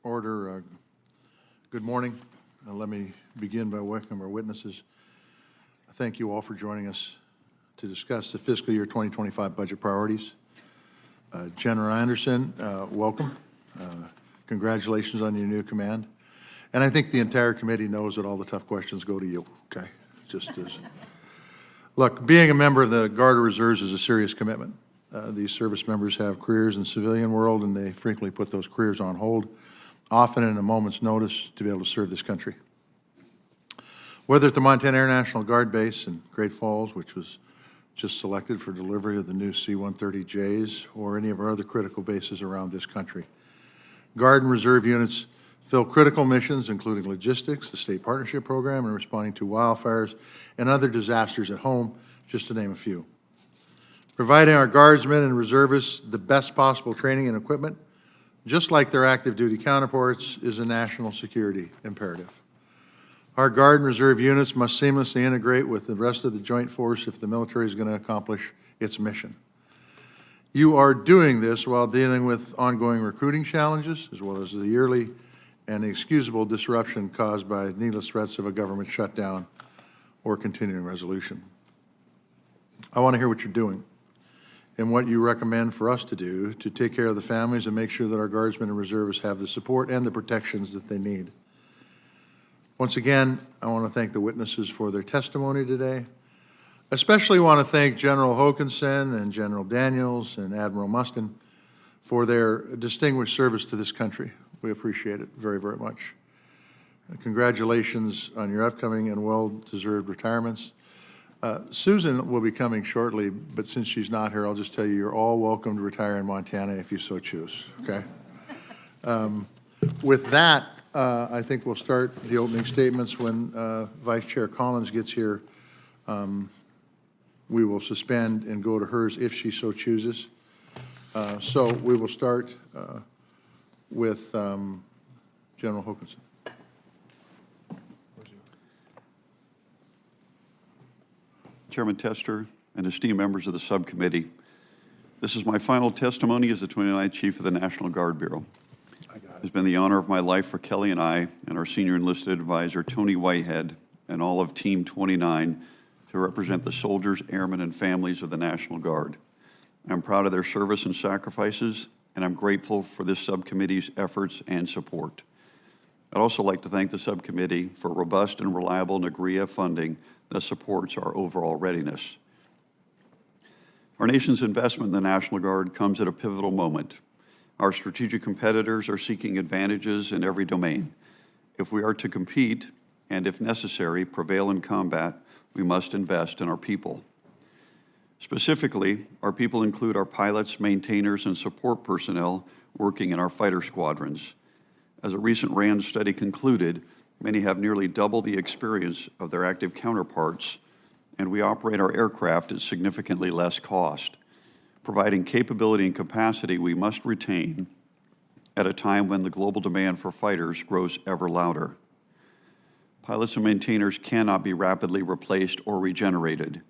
Order. Good morning. Let me begin by welcoming our witnesses. Thank you all for joining us to discuss the fiscal year 2025 budget priorities. General Anderson, welcome. Congratulations on your new command. And I think the entire committee knows that all the tough questions go to you, okay? Just as. Look, being a member of the Guard or Reserves is a serious commitment. These service members have careers in the civilian world, and they frequently put those careers on hold, often in a moment's notice, to be able to serve this country. Whether at the Montana Air National Guard Base in Great Falls, which was just selected for delivery of the new C-130Js, or any of our other critical bases around this country. Guard and Reserve units fill critical missions, including logistics, the state partnership program, and responding to wildfires and other disasters at home, just to name a few. Providing our Guardsmen and Reservists the best possible training and equipment, just like their active duty counterparts, is a national security imperative. Our Guard and Reserve units must seamlessly integrate with the rest of the joint force if the military is going to accomplish its mission. You are doing this while dealing with ongoing recruiting challenges, as well as the yearly and excusable disruption caused by needless threats of a government shutdown or continuing resolution. I want to hear what you're doing and what you recommend for us to do to take care of the families and make sure that our Guardsmen and Reservists have the support and the protections that they need. Once again, I want to thank the witnesses for their testimony today. Especially want to thank General Hokanson and General Daniels and Admiral Mustin for their distinguished service to this country. We appreciate it very, very much. Congratulations on your upcoming and well-deserved retirements. Susan will be coming shortly, but since she's not here, I'll just tell you, you're all welcome to retire in Montana if you so choose, okay? With that, I think we'll start the opening statements when Vice Chair Collins gets here. We will suspend and go to hers if she so chooses. So we will start with General Hokanson. Chairman Tester and esteemed members of the subcommittee, this is my final testimony as the 29th Chief of the National Guard Bureau. It has been the honor of my life for Kelly and I and our senior enlisted advisor, Tony Whitehead, and all of Team 29 to represent the soldiers, airmen, and families of the National Guard. I'm proud of their service and sacrifices, and I'm grateful for this subcommittee's efforts and support. I'd also like to thank the subcommittee for robust and reliable NAGRIA funding that supports our overall readiness. Our nation's investment in the National Guard comes at a pivotal moment. Our strategic competitors are seeking advantages in every domain. If we are to compete, and if necessary, prevail in combat, we must invest in our people. Specifically, our people include our pilots, maintainers, and support personnel working in our fighter squadrons. As a recent RAND study concluded, many have nearly double the experience of their active counterparts, and we operate our aircraft at significantly less cost, providing capability and capacity we must retain at a time when the global demand for fighters grows ever louder. Pilots and maintainers cannot be rapidly replaced or regenerated.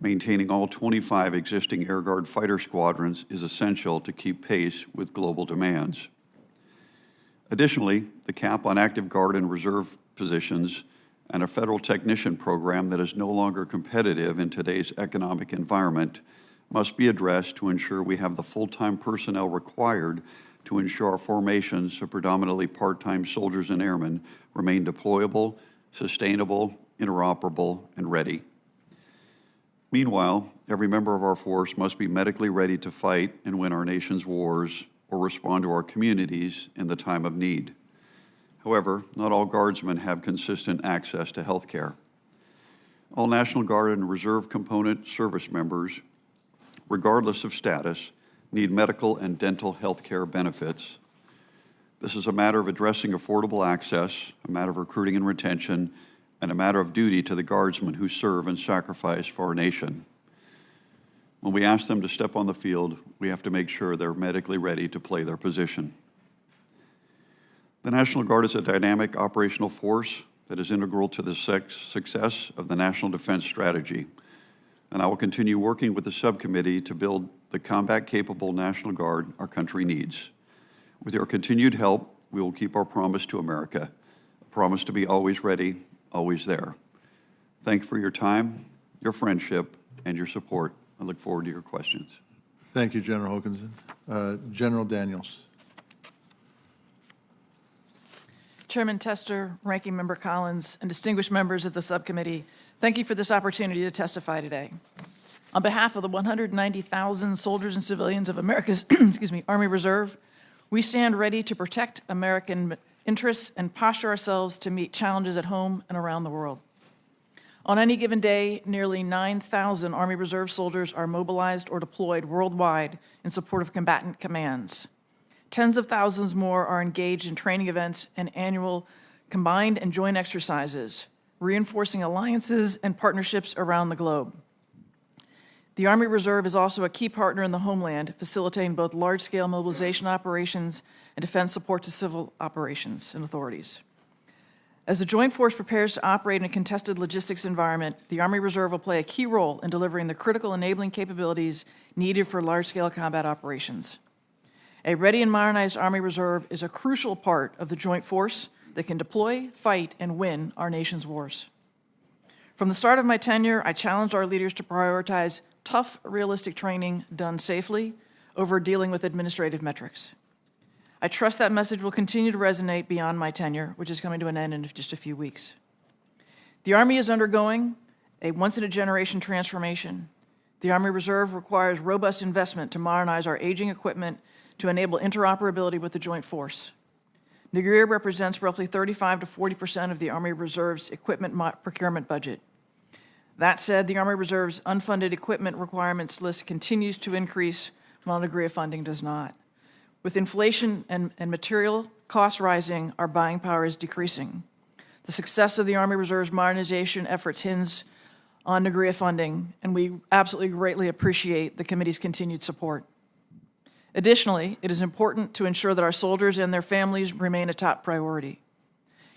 Maintaining all 25 existing Air Guard fighter squadrons is essential to keep pace with global demands. Additionally, the cap on active Guard and Reserve positions and a federal technician program that is no longer competitive in today's economic environment must be addressed to ensure we have the full-time personnel required to ensure our formations of predominantly part-time soldiers and airmen remain deployable, sustainable, interoperable, and ready. Meanwhile, every member of our force must be medically ready to fight and win our nation's wars or respond to our communities in the time of need. However, not all Guardsmen have consistent access to health care. All National Guard and Reserve component service members, regardless of status, need medical and dental health care benefits. This is a matter of addressing affordable access, a matter of recruiting and retention, and a matter of duty to the Guardsmen who serve and sacrifice for our nation. When we ask them to step on the field, we have to make sure they're medically ready to play their position. The National Guard is a dynamic operational force that is integral to the success of the National Defense Strategy, and I will continue working with the subcommittee to build the combat-capable National Guard our country needs. With your continued help, we will keep our promise to America, a promise to be always ready, always there. Thank you for your time, your friendship, and your support. I look forward to your questions. Thank you, General Hokanson. General Daniels. Chairman Tester, Ranking Member Collins, and distinguished members of the subcommittee, thank you for this opportunity to testify today. On behalf of the 190,000 soldiers and civilians of America's Army Reserve, we stand ready to protect American interests and posture ourselves to meet challenges at home and around the world. On any given day, nearly 9,000 Army Reserve soldiers are mobilized or deployed worldwide in support of combatant commands. Tens of thousands more are engaged in training events and annual combined and joint exercises, reinforcing alliances and partnerships around the globe. The Army Reserve is also a key partner in the homeland, facilitating both large-scale mobilization operations and defense support to civil operations and authorities. As the Joint Force prepares to operate in a contested logistics environment, the Army Reserve will play a key role in delivering the critical enabling capabilities needed for large-scale combat operations. A ready and modernized Army Reserve is a crucial part of the Joint Force that can deploy, fight, and win our nation's wars. From the start of my tenure, I challenged our leaders to prioritize tough, realistic training done safely over dealing with administrative metrics. I trust that message will continue to resonate beyond my tenure, which is coming to an end in just a few weeks. The Army is undergoing a once-in-a-generation transformation. The Army Reserve requires robust investment to modernize our aging equipment to enable interoperability with the Joint Force. NGREA represents roughly 35 to 40% of the Army Reserve's equipment procurement budget. That said, the Army Reserve's unfunded equipment requirements list continues to increase while NGREA funding does not. With inflation and material costs rising, our buying power is decreasing. The success of the Army Reserve's modernization efforts hinge on NGREA funding, and we absolutely greatly appreciate the committee's continued support. Additionally, it is important to ensure that our soldiers and their families remain a top priority.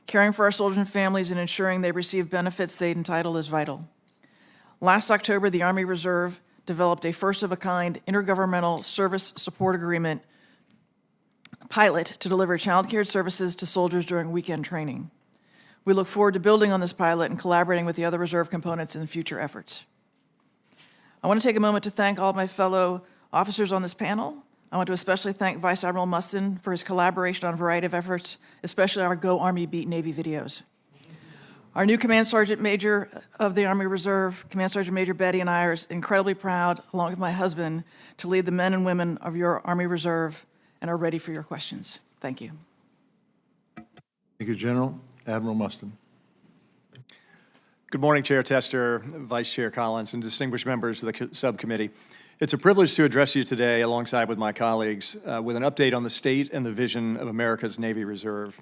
Caring for our soldiers and families and ensuring they receive benefits they entitle is vital. Last October, the Army Reserve developed a first-of-a-kind intergovernmental service support agreement pilot to deliver child care services to soldiers during weekend training. We look forward to building on this pilot and collaborating with the other Reserve components in future efforts. I want to take a moment to thank all of my fellow officers on this panel. I want to especially thank Vice Admiral Mustin for his collaboration on a variety of efforts, especially our Go Army Beat Navy videos. Our new Command Sergeant Major of the Army Reserve, Command Sergeant Major Betty, and I are incredibly proud, along with my husband, to lead the men and women of your Army Reserve and are ready for your questions. Thank you. Thank you, General. Admiral Mustin. Good morning, Chair Tester, Vice Chair Collins, and distinguished members of the subcommittee. It's a privilege to address you today alongside with my colleagues with an update on the state and the vision of America's Navy Reserve.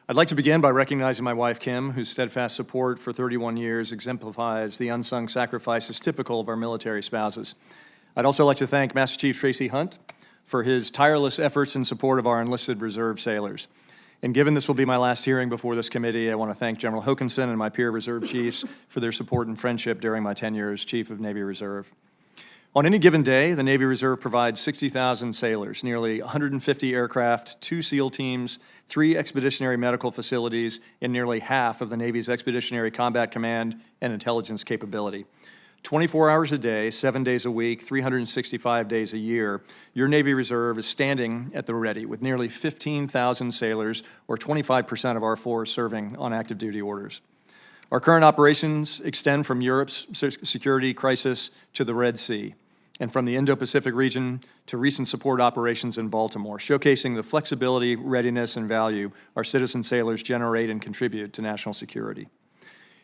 I'd like to begin by recognizing my wife, Kim, whose steadfast support for 31 years exemplifies the unsung sacrifices typical of our military spouses. I'd also like to thank Master Chief Tracy Hunt for his tireless efforts in support of our enlisted reserve sailors. And given this will be my last hearing before this committee, I want to thank General Hokanson and my peer reserve chiefs for their support and friendship during my tenure as Chief of Navy Reserve. On any given day, the Navy Reserve provides 60,000 sailors, nearly 150 aircraft, 2 SEAL teams, 3 expeditionary medical facilities, and nearly half of the Navy's Expeditionary Combat Command and intelligence capability. 24 hours a day, 7 days a week, 365 days a year, your Navy Reserve is standing at the ready with nearly 15,000 sailors, or 25% of our force, serving on active duty orders. Our current operations extend from Europe's security crisis to the Red Sea, and from the Indo-Pacific region to recent support operations in Baltimore, showcasing the flexibility, readiness, and value our citizen sailors generate and contribute to national security.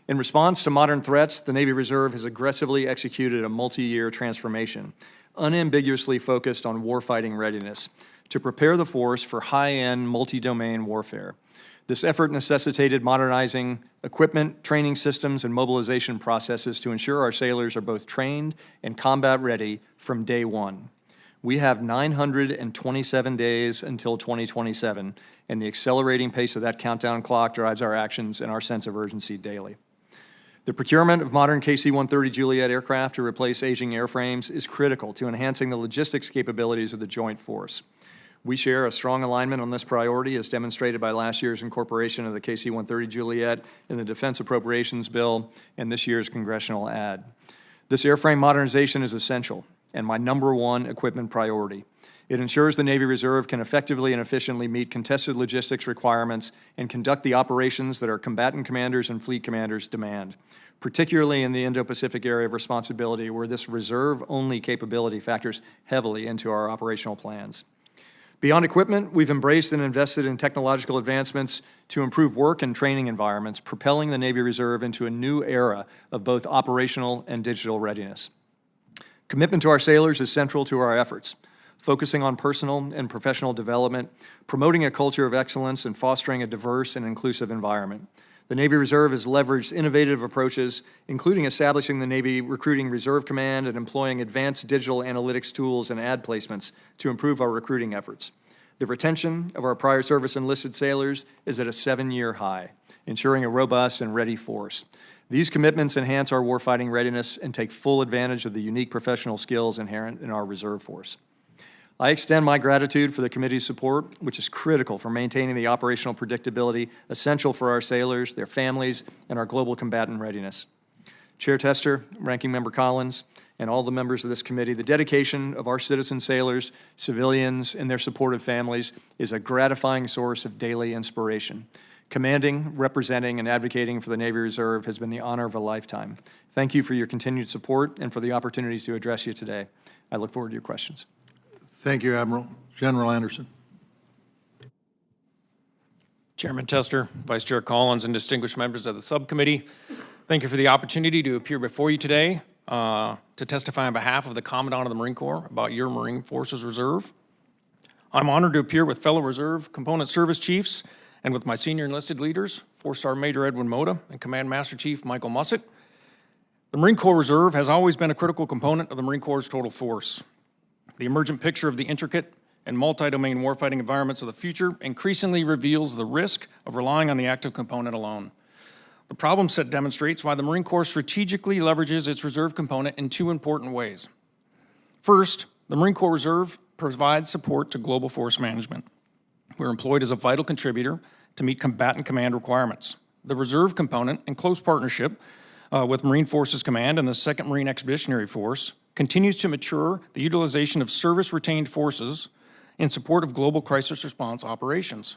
In response to modern threats, the Navy Reserve has aggressively executed a multi-year transformation, unambiguously focused on warfighting readiness, to prepare the force for high-end, multi-domain warfare. This effort necessitated modernizing equipment, training systems, and mobilization processes to ensure our sailors are both trained and combat-ready from day one. We have 927 days until 2027, and the accelerating pace of that countdown clock drives our actions and our sense of urgency daily. The procurement of modern KC-130 Juliet aircraft to replace aging airframes is critical to enhancing the logistics capabilities of the Joint Force. We share a strong alignment on this priority as demonstrated by last year's incorporation of the KC-130 Juliet in the Defense Appropriations Bill and this year's congressional ad. This airframe modernization is essential and my #1 equipment priority. It ensures the Navy Reserve can effectively and efficiently meet contested logistics requirements and conduct the operations that our combatant commanders and fleet commanders demand, particularly in the Indo-Pacific area of responsibility where this reserve-only capability factors heavily into our operational plans. Beyond equipment, we've embraced and invested in technological advancements to improve work and training environments, propelling the Navy Reserve into a new era of both operational and digital readiness. Commitment to our sailors is central to our efforts, focusing on personal and professional development, promoting a culture of excellence, and fostering a diverse and inclusive environment. The Navy Reserve has leveraged innovative approaches, including establishing the Navy Recruiting Reserve Command and employing advanced digital analytics tools and ad placements to improve our recruiting efforts. The retention of our prior service enlisted sailors is at a 7-year high, ensuring a robust and ready force. These commitments enhance our warfighting readiness and take full advantage of the unique professional skills inherent in our reserve force. I extend my gratitude for the committee's support, which is critical for maintaining the operational predictability essential for our sailors, their families, and our global combatant readiness. Chair Tester, Ranking Member Collins, and all the members of this committee, the dedication of our citizen sailors, civilians, and their supportive families is a gratifying source of daily inspiration. Commanding, representing, and advocating for the Navy Reserve has been the honor of a lifetime. Thank you for your continued support and for the opportunity to address you today. I look forward to your questions. Thank you, Admiral. General Anderson. Chairman Tester, Vice Chair Collins, and distinguished members of the subcommittee, thank you for the opportunity to appear before you today to testify on behalf of the Commandant of the Marine Corps about your Marine Forces Reserve. I'm honored to appear with fellow Reserve Component Service Chiefs and with my senior enlisted leaders, 4-Star Major Edwin Mota and Command Master Chief Michael Mussett. The Marine Corps Reserve has always been a critical component of the Marine Corps' total force. The emergent picture of the intricate and multi-domain warfighting environments of the future increasingly reveals the risk of relying on the active component alone. The problem set demonstrates why the Marine Corps strategically leverages its reserve component in 2 important ways. First, the Marine Corps Reserve provides support to global force management. We're employed as a vital contributor to meet combatant command requirements. The reserve component, in close partnership with Marine Forces Command and the 2nd Marine Expeditionary Force, continues to mature the utilization of service-retained forces in support of global crisis response operations.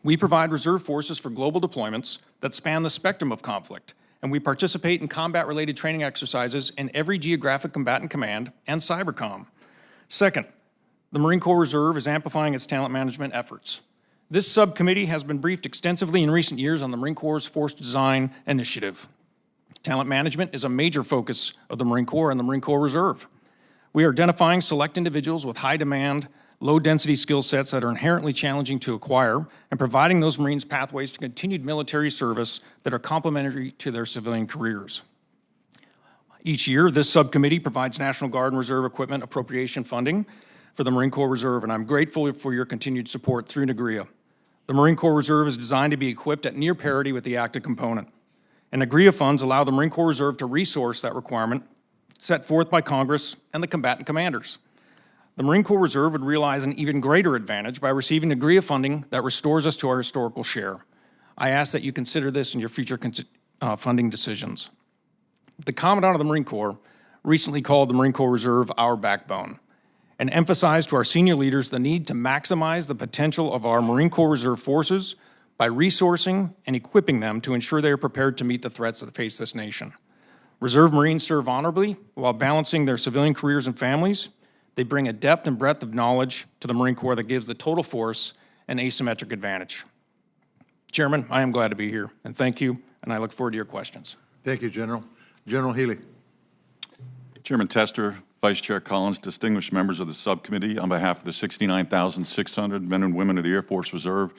We provide reserve forces for global deployments that span the spectrum of conflict, and we participate in combat-related training exercises in every geographic combatant command and cybercom. Second, the Marine Corps Reserve is amplifying its talent management efforts. This subcommittee has been briefed extensively in recent years on the Marine Corps' Force Design Initiative. Talent management is a major focus of the Marine Corps and the Marine Corps Reserve. We are identifying select individuals with high demand, low density skill sets that are inherently challenging to acquire and providing those Marines pathways to continued military service that are complementary to their civilian careers. Each year, this subcommittee provides National Guard and Reserve equipment appropriation funding for the Marine Corps Reserve, and I'm grateful for your continued support through NAGRIA. The Marine Corps Reserve is designed to be equipped at near parity with the active component. And NAGRIA funds allow the Marine Corps Reserve to resource that requirement set forth by Congress and the combatant commanders. The Marine Corps Reserve would realize an even greater advantage by receiving NAGRIA funding that restores us to our historical share. I ask that you consider this in your future funding decisions. The Commandant of the Marine Corps recently called the Marine Corps Reserve our backbone and emphasized to our senior leaders the need to maximize the potential of our Marine Corps Reserve forces by resourcing and equipping them to ensure they are prepared to meet the threats that face this nation. Reserve Marines serve honorably while balancing their civilian careers and families. They bring a depth and breadth of knowledge to the Marine Corps that gives the total force an asymmetric advantage. Chairman, I am glad to be here, and thank you, and I look forward to your questions. Thank you, General. General Healy. Chairman Tester, Vice Chair Collins, distinguished members of the subcommittee, on behalf of the 69,600 men and women of the Air Force Reserve,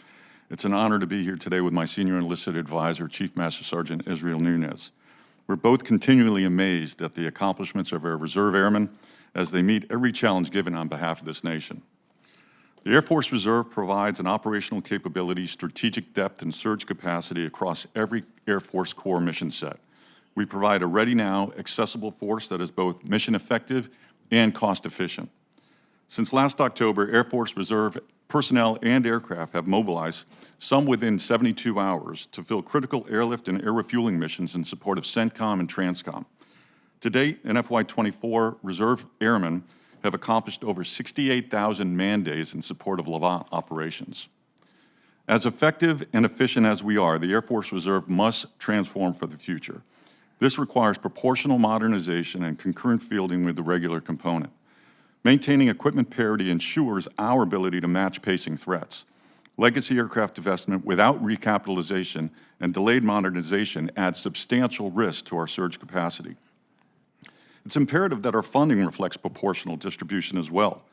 it's an honor to be here today with my senior enlisted advisor, Chief Master Sergeant Israel Nunez. We're both continually amazed at the accomplishments of our reserve airmen as they meet every challenge given on behalf of this nation. The Air Force Reserve provides an operational capability, strategic depth, and surge capacity across every Air Force Corps mission set. We provide a ready now, accessible force that is both mission effective and cost efficient. Since last October, Air Force Reserve personnel and aircraft have mobilized, some within 72 hours, to fill critical airlift and air refueling missions in support of CENTCOM and TRANSCOM. To date, in FY24, Reserve Airmen have accomplished over 68,000 man days in support of Levant operations. As effective and efficient as we are, the Air Force Reserve must transform for the future. This requires proportional modernization and concurrent fielding with the regular component. Maintaining equipment parity ensures our ability to match pacing threats. Legacy aircraft divestment without recapitalization and delayed modernization adds substantial risk to our surge capacity. It's imperative that our funding reflects proportional distribution as well.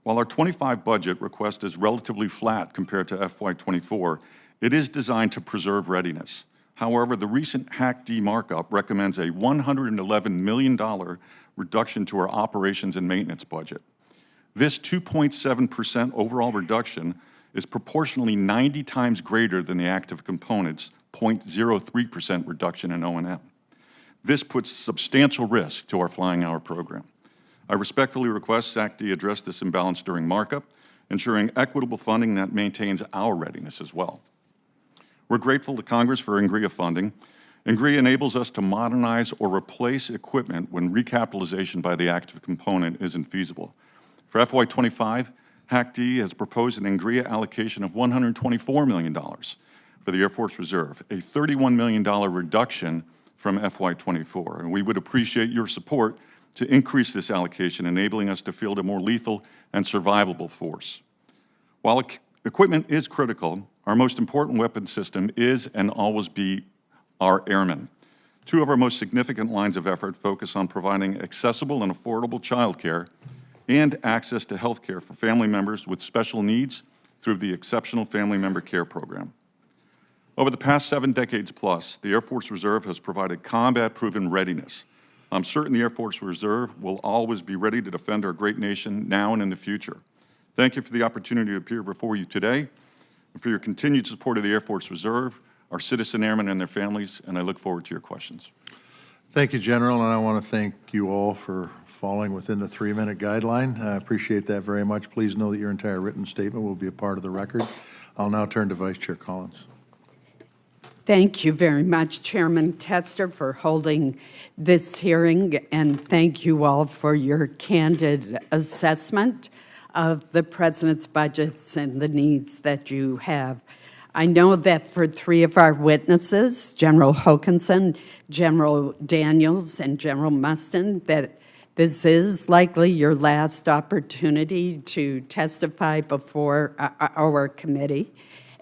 While our 25 budget request is relatively flat compared to FY24, it is designed to preserve readiness. However, the recent HAC-D markup recommends a $111 million reduction to our operations and maintenance budget. This 2.7% overall reduction is proportionally 90 times greater than the active component's 0.03% reduction in O&M. This puts substantial risk to our flying hour program. I respectfully request SAC-D address this imbalance during markup, ensuring equitable funding that maintains our readiness as well. We're grateful to Congress for INGRIA funding. INGRIA enables us to modernize or replace equipment when recapitalization by the active component isn't feasible. For FY25, HAC-D has proposed an INGRIA allocation of $124 million for the Air Force Reserve, a $31 million reduction from FY24, and we would appreciate your support to increase this allocation, enabling us to field a more lethal and survivable force. While equipment is critical, our most important weapon system is and always be our airmen. Two of our most significant lines of effort focus on providing accessible and affordable childcare and access to health care for family members with special needs through the Exceptional Family Member Care Program. Over the past 7 decades plus, the Air Force Reserve has provided combat-proven readiness. I'm certain the Air Force Reserve will always be ready to defend our great nation now and in the future. Thank you for the opportunity to appear before you today and for your continued support of the Air Force Reserve, our citizen airmen and their families, and I look forward to your questions. Thank you, General, and I want to thank you all for falling within the 3-minute guideline. I appreciate that very much. Please know that your entire written statement will be a part of the record. I'll now turn to Vice Chair Collins. Thank you very much, Chairman Tester, for holding this hearing, and thank you all for your candid assessment of the President's budgets and the needs that you have. I know that for 3 of our witnesses, General Hokanson, General Daniels, and General Mustin, that this is likely your last opportunity to testify before our committee.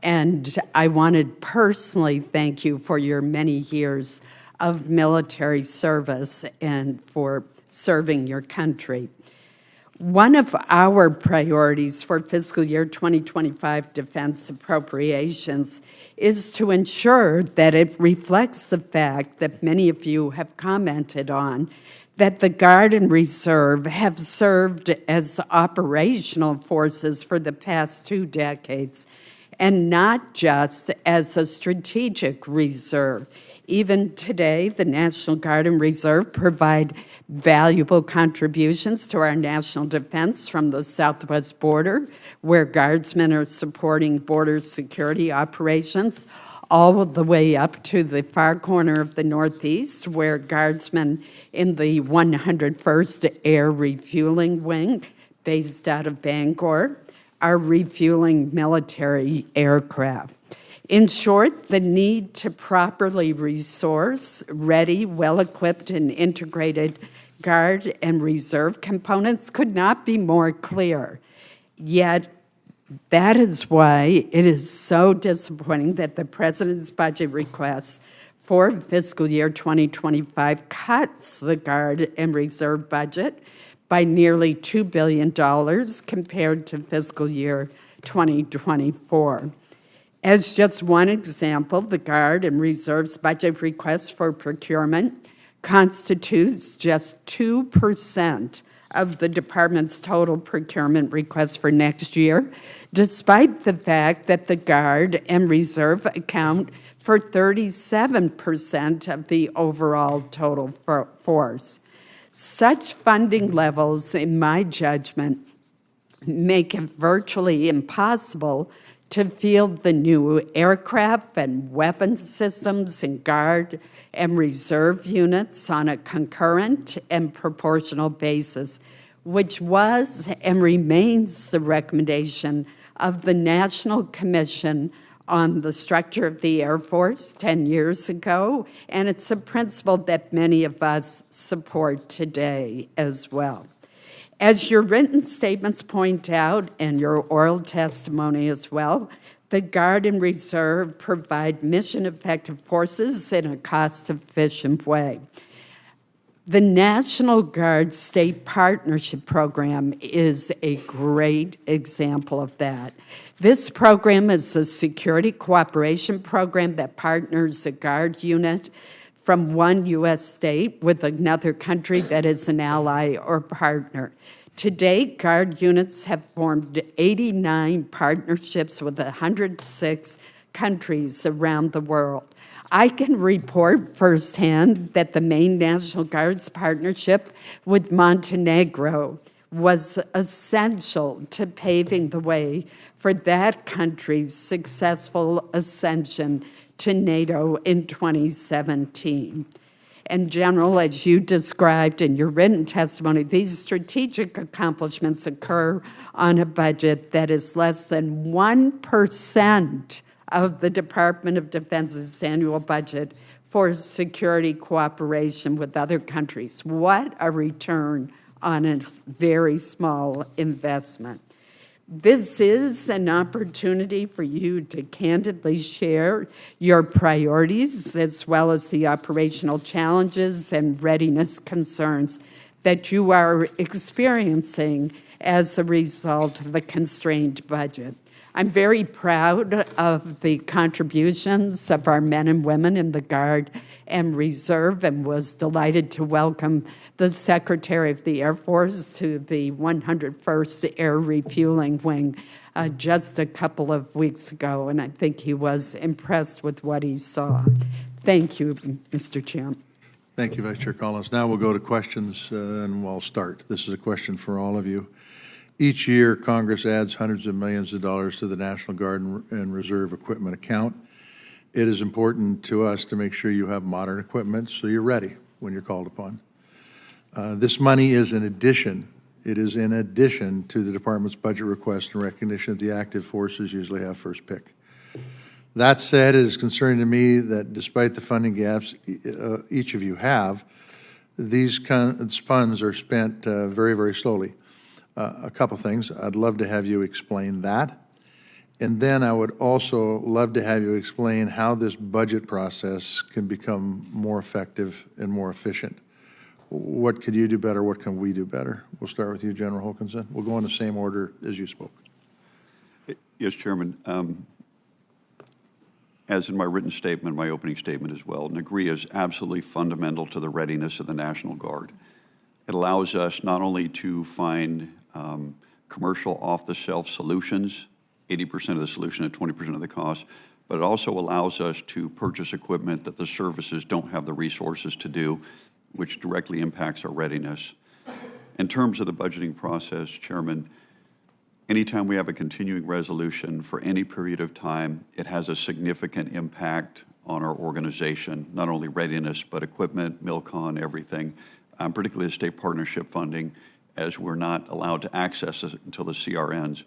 And I want to personally thank you for your many years of military service and for serving your country. One of our priorities for fiscal year 2025 defense appropriations is to ensure that it reflects the fact that many of you have commented on, that the Guard and Reserve have served as operational forces for the past 2 decades, and not just as a strategic reserve. Even today, the National Guard and Reserve provide valuable contributions to our national defense from the southwest border, where Guardsmen are supporting border security operations, all the way up to the far corner of the Northeast, where Guardsmen in the 101st Air Refueling Wing, based out of Bangor, are refueling military aircraft. In short, the need to properly resource ready, well-equipped, and integrated Guard and Reserve components could not be more clear. Yet, that is why it is so disappointing that the President's budget request for fiscal year 2025 cuts the Guard and Reserve budget by nearly $2 billion compared to fiscal year 2024. As just one example, the Guard and Reserve's budget request for procurement constitutes just 2% of the department's total procurement request for next year, despite the fact that the Guard and Reserve account for 37% of the overall total force. Such funding levels, in my judgment, make it virtually impossible to field the new aircraft and weapon systems and Guard and Reserve units on a concurrent and proportional basis, which was and remains the recommendation of the National Commission on the Structure of the Air Force 10 years ago, and it's a principle that many of us support today as well. As your written statements point out, and your oral testimony as well, the Guard and Reserve provide mission-effective forces in a cost-efficient way. The National Guard State Partnership Program is a great example of that. This program is a security cooperation program that partners a Guard unit from one U.S. state with another country that is an ally or partner. To date, Guard units have formed 89 partnerships with 106 countries around the world. I can report firsthand that the main National Guard's partnership with Montenegro was essential to paving the way for that country's successful ascension to NATO in 2017. And General, as you described in your written testimony, these strategic accomplishments occur on a budget that is less than 1% of the Department of Defense's annual budget for security cooperation with other countries. What a return on a very small investment. This is an opportunity for you to candidly share your priorities as well as the operational challenges and readiness concerns that you are experiencing as a result of a constrained budget. I'm very proud of the contributions of our men and women in the Guard and Reserve, and was delighted to welcome the Secretary of the Air Force to the 101st Air Refueling Wing just a couple of weeks ago, and I think he was impressed with what he saw. Thank you, Mr. Chairman. Thank you, Vice Chair Collins. Now we'll go to questions, and we'll start. This is a question for all of you. Each year, Congress adds hundreds of millions of dollars to the National Guard and Reserve equipment account. It is important to us to make sure you have modern equipment so you're ready when you're called upon. This money is in addition. It is in addition to the department's budget request and recognition that the active forces usually have first pick. That said, it is concerning to me that despite the funding gaps each of you have, these funds are spent very, very slowly. A couple things. I'd love to have you explain that. And then I would also love to have you explain how this budget process can become more effective and more efficient. What could you do better? What can we do better? We'll start with you, General Hokanson. We'll go in the same order as you spoke. Yes, Chairman. As in my written statement, my opening statement as well, NAGRI is absolutely fundamental to the readiness of the National Guard. It allows us not only to find commercial off-the-shelf solutions, 80% of the solution at 20% of the cost, but it also allows us to purchase equipment that the services don't have the resources to do, which directly impacts our readiness. In terms of the budgeting process, Chairman, anytime we have a continuing resolution for any period of time, it has a significant impact on our organization, not only readiness, but equipment, MILCON, everything, particularly the state partnership funding, as we're not allowed to access it until the CR ends.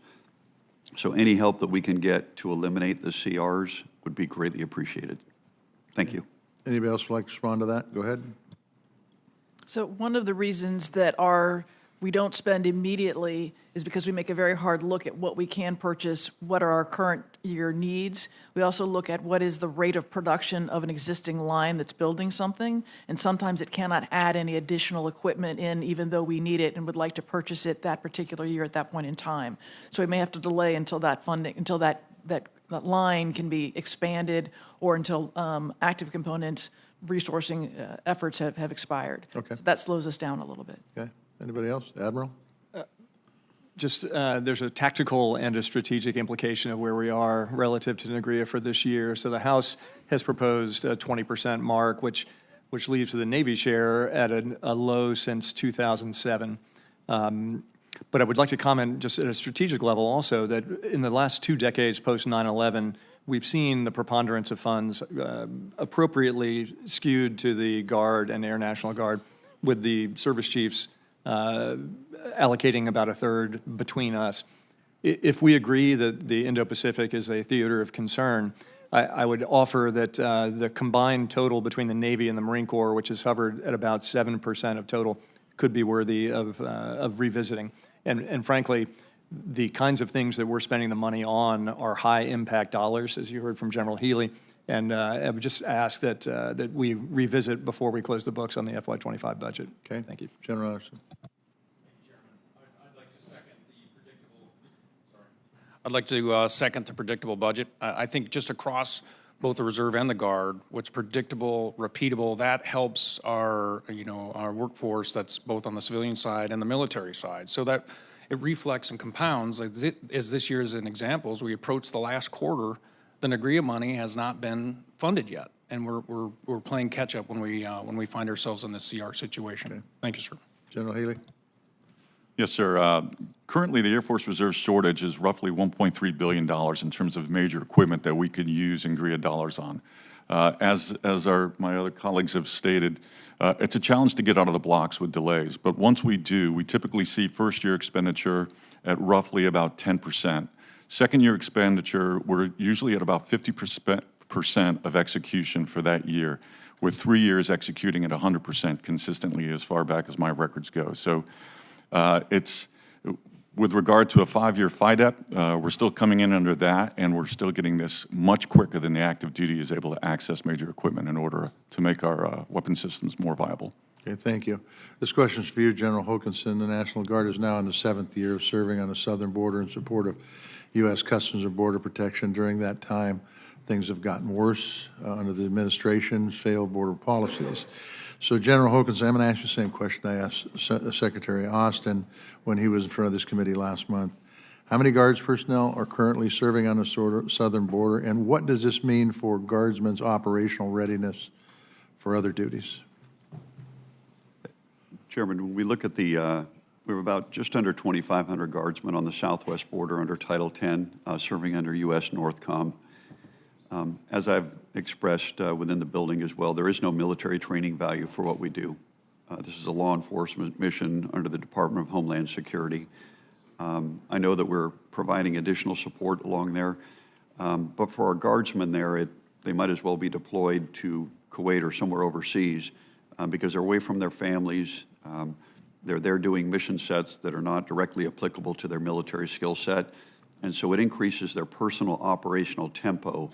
So any help that we can get to eliminate the CRs would be greatly appreciated. Thank you. Anybody else would like to respond to that? Go ahead. So one of the reasons that we don't spend immediately is because we make a very hard look at what we can purchase, what are our current year needs. We also look at what is the rate of production of an existing line that's building something, and sometimes it cannot add any additional equipment in even though we need it and would like to purchase it that particular year at that point in time. So we may have to delay until that funding, until that line can be expanded, or until active component resourcing efforts have expired. Okay. So that slows us down a little bit. Okay. Anybody else? Admiral? Just there's a tactical and a strategic implication of where we are relative to NAGRIA for this year. So the House has proposed a 20% mark, which leaves the Navy share at a low since 2007. But I would like to comment just at a strategic level also that in the last 2 decades post 9/11, we've seen the preponderance of funds appropriately skewed to the Guard and Air National Guard, with the service chiefs allocating about a third between us. If we agree that the Indo-Pacific is a theater of concern, I would offer that the combined total between the Navy and the Marine Corps, which is hovered at about 7% of total, could be worthy of revisiting. And frankly, the kinds of things that we're spending the money on are high-impact dollars, as you heard from General Healy. And I would just ask that we revisit before we close the books on the FY25 budget. Okay. Thank you. General Anderson. I'd like to second the predictable budget. I think just across both the Reserve and the Guard, what's predictable, repeatable, that helps our, our workforce that's both on the civilian side and the military side. So that it reflects and compounds, as this year is an example, as we approach the last quarter, the NAGRIA money has not been funded yet. And we're playing catch up when we find ourselves in this CR situation. Okay. Thank you, sir. General Healy. Yes, sir. Currently, the Air Force Reserve shortage is roughly $1.3 billion in terms of major equipment that we could use NGRIA dollars on. As my other colleagues have stated, it's a challenge to get out of the blocks with delays. But once we do, we typically see first-year expenditure at roughly about 10%. Second-year expenditure, we're usually at about 50% of execution for that year, with 3 years executing at 100% consistently as far back as my records go. So it's, with regard to a 5-year FIDEP, we're still coming in under that, and we're still getting this much quicker than the active duty is able to access major equipment in order to make our weapon systems more viable. Okay, thank you. This question is for you, General Hokanson. The National Guard is now in the 7th year of serving on the southern border in support of U.S. Customs and Border Protection. During that time, things have gotten worse under the administration's failed border policies. So, General Hokanson, I'm going to ask you the same question I asked Secretary Austin when he was in front of this committee last month. How many Guards personnel are currently serving on the southern border, and what does this mean for Guardsmen's operational readiness for other duties? Chairman, when we look at we have about just under 2,500 Guardsmen on the southwest border under Title 10, serving under U.S. NORTHCOM. As I've expressed within the building as well, there is no military training value for what we do. This is a law enforcement mission under the Department of Homeland Security. I know that we're providing additional support along there, but for our Guardsmen there, they might as well be deployed to Kuwait or somewhere overseas because they're away from their families. They're there doing mission sets that are not directly applicable to their military skill set, and so it increases their personal operational tempo.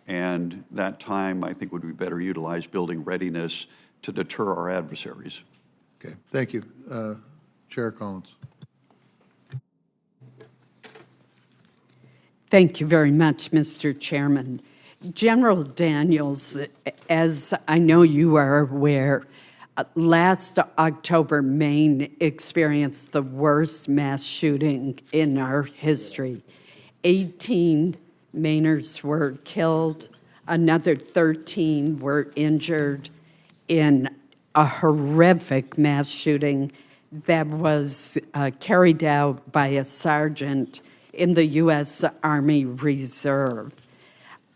And that time, I think, would be better utilized building readiness to deter our adversaries. Okay, thank you. Chair Collins. Thank you very much, Mr. Chairman. General Daniels, as I know you are aware, last October, Maine experienced the worst mass shooting in our history. 18 Mainers were killed, another 13 were injured in a horrific mass shooting that was carried out by a sergeant in the U.S. Army Reserve.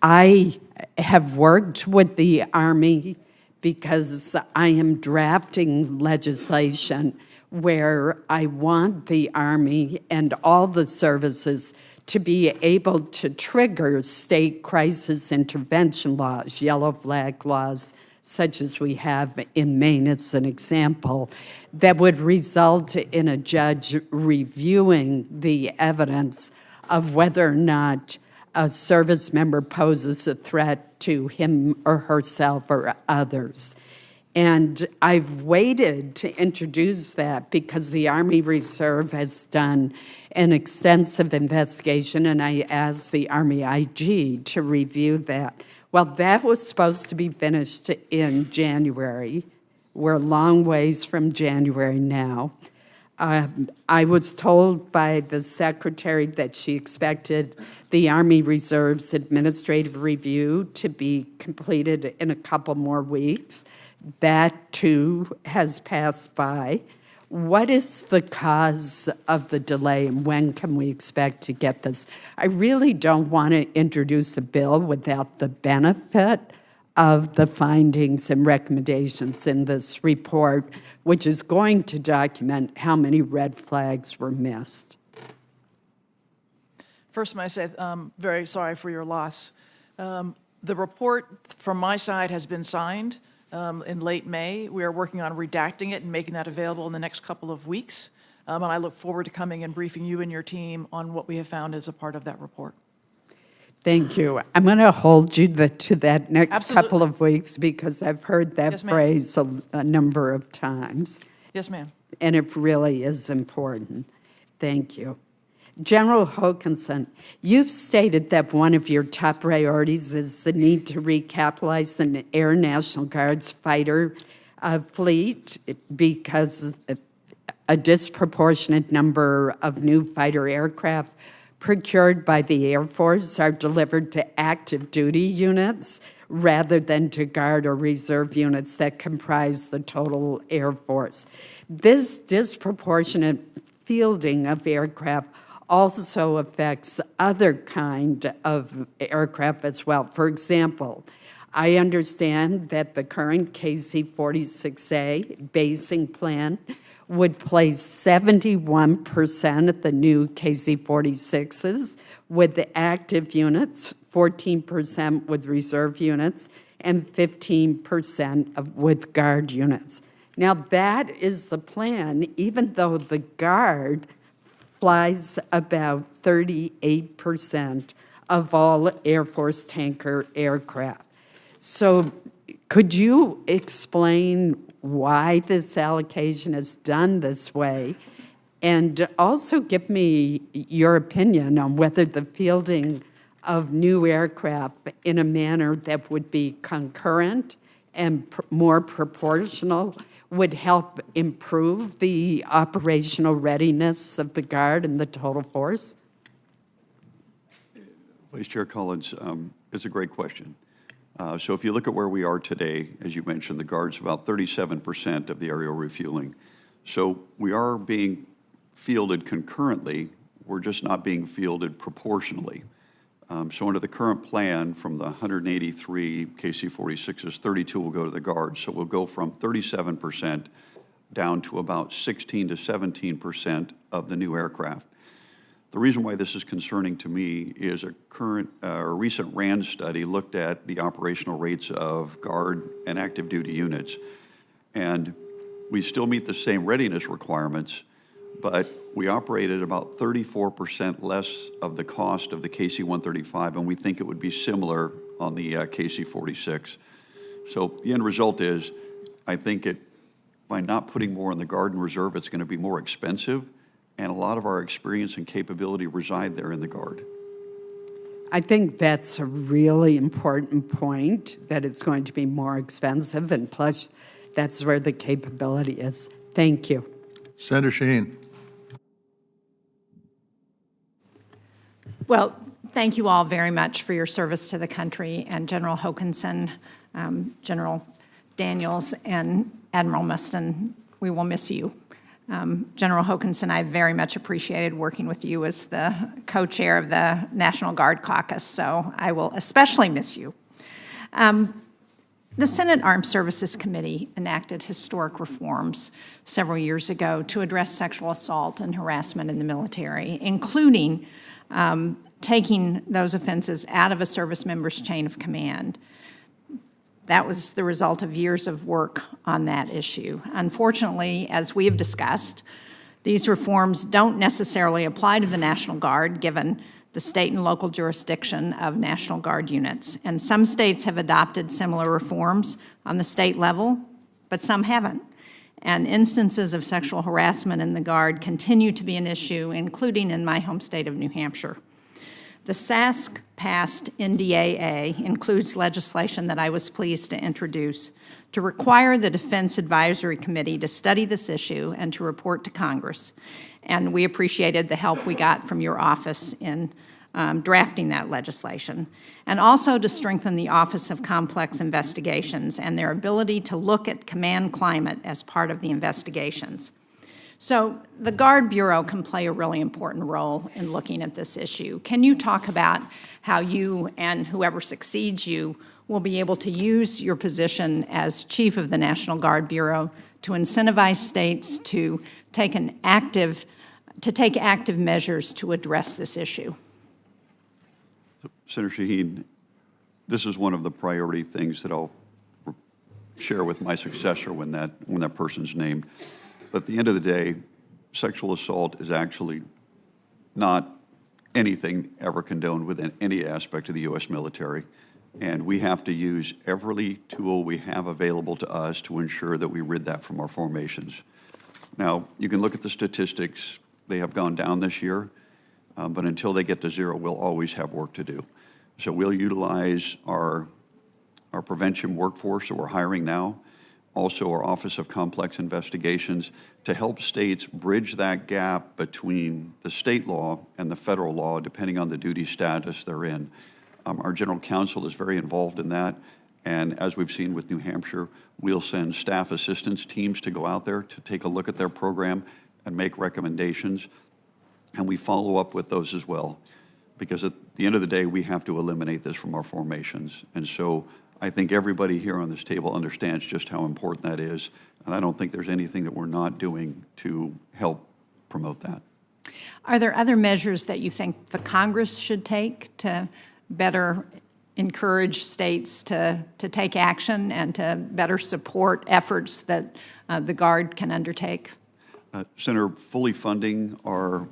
I have worked with the Army because I am drafting legislation where I want the Army and all the services to be able to trigger state crisis intervention laws, yellow flag laws, such as we have in Maine as an example, that would result in a judge reviewing the evidence of whether or not a service member poses a threat to him or herself or others. And I've waited to introduce that because the Army Reserve has done an extensive investigation, and I asked the Army IG to review that. Well, that was supposed to be finished in January. We're a long ways from January now. I was told by the secretary that she expected the Army Reserve's administrative review to be completed in a couple more weeks. That, too, has passed by. What is the cause of the delay, and when can we expect to get this? I really don't want to introduce a bill without the benefit of the findings and recommendations in this report, which is going to document how many red flags were missed. First, may I say, very sorry for your loss. The report from my side has been signed in late May. We are working on redacting it and making that available in the next couple of weeks. And I look forward to coming and briefing you and your team on what we have found as a part of that report. Thank you. I'm going to hold you to that next Absolutely. couple of weeks because I've heard that Yes, ma'am. phrase a number of times. Yes, ma'am. And it really is important. Thank you. General Hokanson, you've stated that one of your top priorities is the need to recapitalize an Air National Guard's fighter fleet because a disproportionate number of new fighter aircraft procured by the Air Force are delivered to active duty units rather than to Guard or Reserve units that comprise the total Air Force. This disproportionate fielding of aircraft also affects other kind of aircraft as well. For example, I understand that the current KC-46A basing plan would place 71% of the new KC-46s with the active units, 14% with reserve units, and 15% with Guard units. Now, that is the plan, even though the Guard flies about 38% of all Air Force tanker aircraft. So could you explain why this allocation is done this way? And also give me your opinion on whether the fielding of new aircraft in a manner that would be concurrent and more proportional would help improve the operational readiness of the Guard and the total force? Vice Chair Collins, it's a great question. So if you look at where we are today, as you mentioned, the Guard's about 37% of the aerial refueling. So we are being fielded concurrently, we're just not being fielded proportionally. So under the current plan, from the 183 KC-46s, 32 will go to the Guard. So we'll go from 37% down to about 16 to 17% of the new aircraft. The reason why this is concerning to me is a recent RAND study looked at the operational rates of Guard and active duty units. And we still meet the same readiness requirements, but we operate at about 34% less of the cost of the KC-135, and we think it would be similar on the KC-46. So the end result is, I think by not putting more in the Guard and Reserve, it's going to be more expensive, and a lot of our experience and capability reside there in the Guard. I think that's a really important point, that it's going to be more expensive, and plus that's where the capability is. Thank you. Senator Shaheen. Well, thank you all very much for your service to the country, and General Hokanson, General Daniels, and Admiral Mustin, we will miss you. General Hokanson, I very much appreciated working with you as the co-chair of the National Guard Caucus, so I will especially miss you. The Senate Armed Services Committee enacted historic reforms several years ago to address sexual assault and harassment in the military, including taking those offenses out of a service member's chain of command. That was the result of years of work on that issue. Unfortunately, as we have discussed, these reforms don't necessarily apply to the National Guard, given the state and local jurisdiction of National Guard units. And some states have adopted similar reforms on the state level, but some haven't. And instances of sexual harassment in the Guard continue to be an issue, including in my home state of New Hampshire. The SASC-passed NDAA includes legislation that I was pleased to introduce to require the Defense Advisory Committee to study this issue and to report to Congress. And we appreciated the help we got from your office in drafting that legislation, and also to strengthen the Office of Complex Investigations and their ability to look at command climate as part of the investigations. So the Guard Bureau can play a really important role in looking at this issue. Can you talk about how you and whoever succeeds you will be able to use your position as chief of the National Guard Bureau to incentivize states to take active measures to address this issue? Senator Shaheen, this is one of the priority things that I'll share with my successor when that person's named. But at the end of the day, sexual assault is actually not anything ever condoned within any aspect of the U.S. military. And we have to use every tool we have available to us to ensure that we rid that from our formations. Now, you can look at the statistics. They have gone down this year, but until they get to zero, we'll always have work to do. So we'll utilize our prevention workforce that we're hiring now, also our Office of Complex Investigations, to help states bridge that gap between the state law and the federal law, depending on the duty status they're in. Our general counsel is very involved in that, and as we've seen with New Hampshire, we'll send staff assistance teams to go out there to take a look at their program and make recommendations, and we follow up with those as well, because at the end of the day, we have to eliminate this from our formations. And so I think everybody here on this table understands just how important that is, and I don't think there's anything that we're not doing to help promote that. Are there other measures that you think the Congress should take to better encourage states to take action and to better support efforts that the Guard can undertake? Senator, fully funding our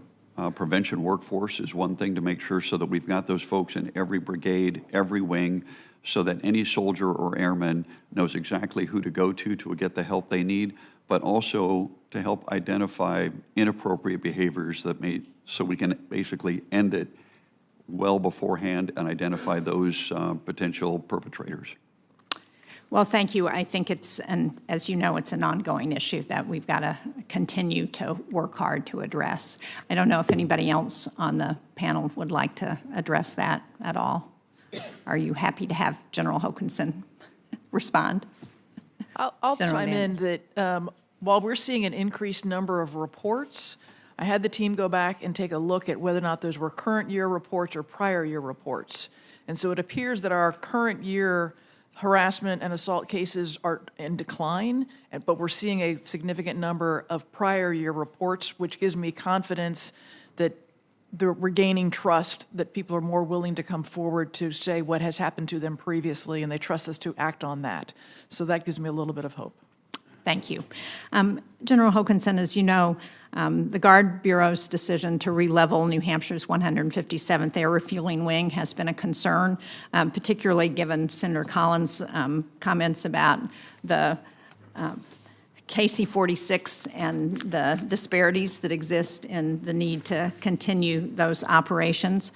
prevention workforce is one thing to make sure so that we've got those folks in every brigade, every wing, so that any soldier or airman knows exactly who to go to get the help they need, but also to help identify inappropriate behaviors so we can basically end it well beforehand and identify those potential perpetrators. Well, thank you. I think and as you know, it's an ongoing issue that we've got to continue to work hard to address. I don't know if anybody else on the panel would like to address that at all. Are you happy to have General Hokanson respond? I'll General chime in that while we're seeing an increased number of reports, I had the team go back and take a look at whether or not those were current year reports or prior year reports. And so it appears that our current year harassment and assault cases are in decline, but we're seeing a significant number of prior year reports, which gives me confidence that we're gaining trust, that people are more willing to come forward to say what has happened to them previously, and they trust us to act on that. So that gives me a little bit of hope. Thank you. General Hokanson, as you know, the Guard Bureau's decision to re-level New Hampshire's 157th Air Refueling Wing has been a concern, particularly given Senator Collins' comments about the KC-46 and the disparities that exist in the need to continue those operations.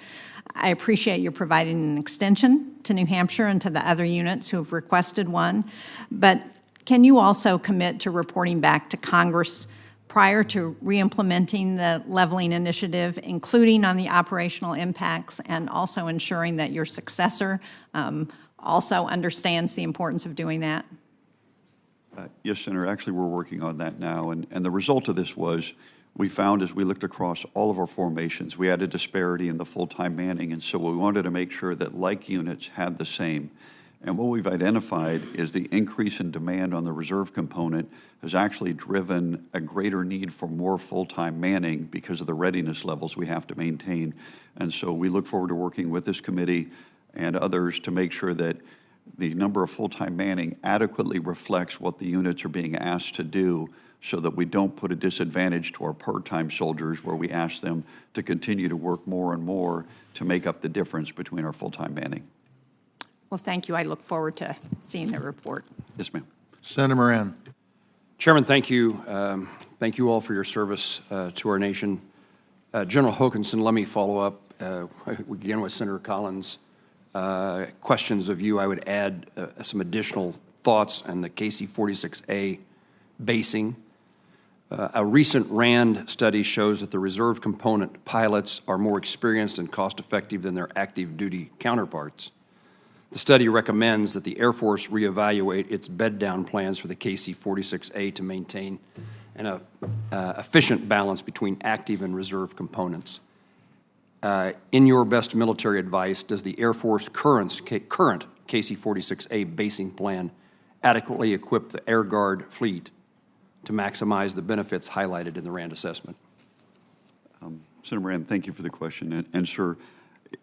I appreciate you providing an extension to New Hampshire and to the other units who have requested one, but can you also commit to reporting back to Congress prior to re-implementing the leveling initiative, including on the operational impacts, and also ensuring that your successor also understands the importance of doing that? Yes, Senator. Actually, we're working on that now. And the result of this was we found as we looked across all of our formations, we had a disparity in the full-time manning. And so we wanted to make sure that like units had the same. And what we've identified is the increase in demand on the reserve component has actually driven a greater need for more full-time manning because of the readiness levels we have to maintain. And so we look forward to working with this committee and others to make sure that the number of full-time manning adequately reflects what the units are being asked to do, so that we don't put a disadvantage to our part-time soldiers where we ask them to continue to work more and more to make up the difference between our full-time manning. Well, thank you. I look forward to seeing the report. Yes, ma'am. Senator Moran. Chairman, thank you. Thank you all for your service to our nation. General Hokanson, let me follow up again with Senator Collins. Questions of you. I would add some additional thoughts on the KC-46A basing. A recent RAND study shows that the reserve component pilots are more experienced and cost-effective than their active duty counterparts. The study recommends that the Air Force reevaluate its bed-down plans for the KC-46A to maintain and a efficient balance between active and reserve components. In your best military advice, does the Air Force current KC-46A basing plan adequately equip the Air Guard fleet to maximize the benefits highlighted in the RAND assessment? Senator Moran, thank you for the question. And sir,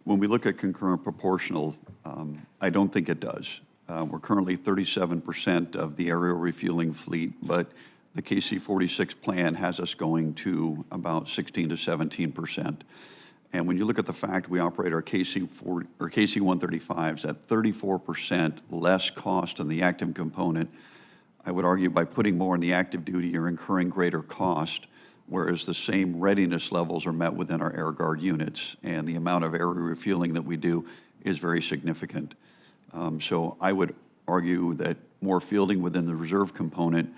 when we look at concurrent proportional, I don't think it does. We're currently 37% of the aerial refueling fleet, but the KC-46 plan has us going to about 16 to 17%. And when you look at the fact we operate our KC-135s at 34% less cost than the active component, I would argue by putting more in the active duty, you're incurring greater cost, whereas the same readiness levels are met within our Air Guard units, and the amount of aerial refueling that we do is very significant. So I would argue that more fielding within the reserve component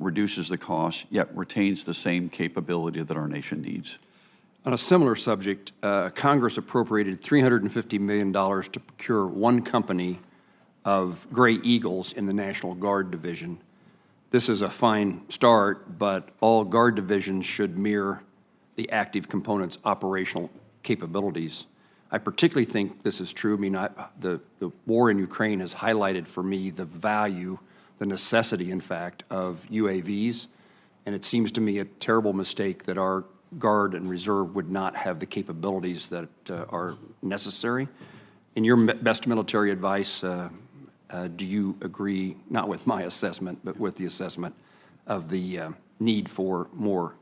reduces the cost, yet retains the same capability that our nation needs. On a similar subject, Congress appropriated $350 million to procure one company of Gray Eagles in the National Guard Division. This is a fine start, but all Guard divisions should mirror the active component's operational capabilities. I particularly think this is true. I mean, the war in Ukraine has highlighted for me the value, the necessity, in fact, of UAVs, and it seems to me a terrible mistake that our Guard and Reserve would not have the capabilities that are necessary. In your best military advice, do you agree, not with my assessment, but with the assessment of the need for more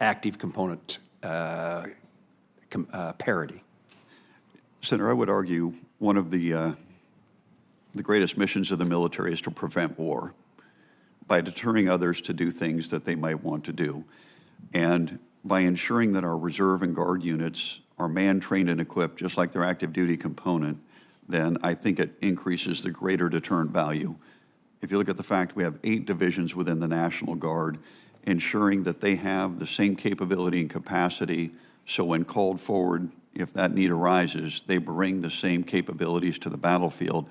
active component parity? Senator, I would argue one of the greatest missions of the military is to prevent war by deterring others to do things that they might want to do. And by ensuring that our reserve and guard units are manned, trained, and equipped just like their active duty component, then I think it increases the greater deterrent value. If you look at the fact we have 8 divisions within the National Guard, ensuring that they have the same capability and capacity, so when called forward, if that need arises, they bring the same capabilities to the battlefield,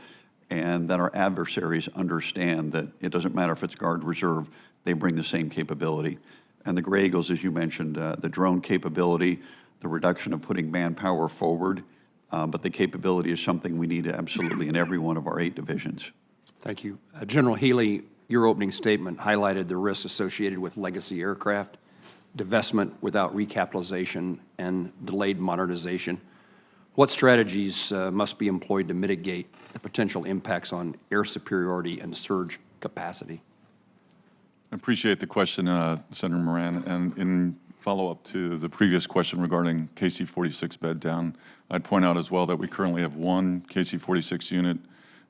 and that our adversaries understand that it doesn't matter if it's Guard, Reserve, they bring the same capability. And the Gray Eagles, as you mentioned, the drone capability, the reduction of putting manpower forward, but the capability is something we need absolutely in every one of our 8 divisions. Thank you. General Healy, your opening statement highlighted the risks associated with legacy aircraft, divestment without recapitalization, and delayed modernization. What strategies must be employed to mitigate the potential impacts on air superiority and surge capacity? I appreciate the question, Senator Moran. And in follow-up to the previous question regarding KC-46 bed down, I'd point out as well that we currently have one KC-46 unit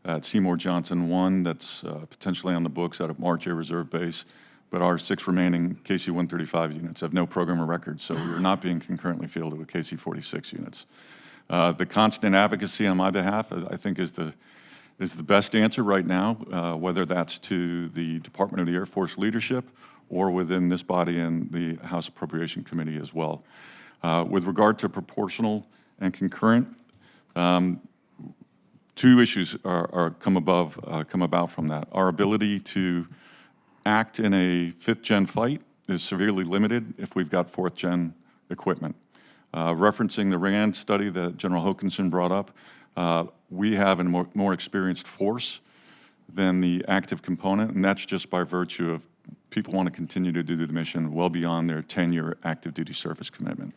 at Seymour Johnson 1 that's potentially on the books out of March Air Reserve Base, but our 6 remaining KC-135 units have no program of record, so we are not being concurrently fielded with KC-46 units. The constant advocacy on my behalf, I think, is the best answer right now, whether that's to the Department of the Air Force leadership or within this body and the House Appropriations Committee as well. With regard to proportional and concurrent, 2 issues come about from that. Our ability to act in a 5th-gen fight is severely limited if we've got 4th-gen equipment. Referencing the RAND study that General Hokanson brought up, we have a more experienced force than the active component, and that's just by virtue of people want to continue to do the mission well beyond their 10-year active duty service commitment.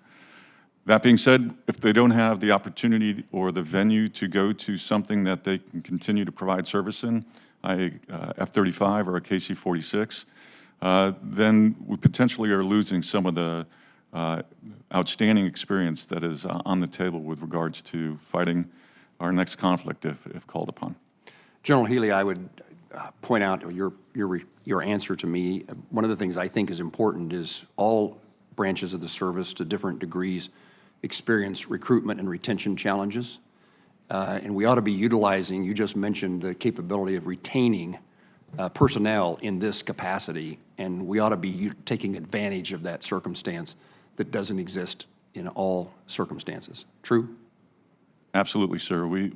That being said, if they don't have the opportunity or the venue to go to something that they can continue to provide service in, F-35 or a KC-46, then we potentially are losing some of the outstanding experience that is on the table with regards to fighting our next conflict if called upon. General Healy, I would point out your answer to me. One of the things I think is important is all branches of the service to different degrees experience recruitment and retention challenges. And we ought to be utilizing, you just mentioned the capability of retaining personnel in this capacity, and we ought to be taking advantage of that circumstance that doesn't exist in all circumstances. True? Absolutely, sir. We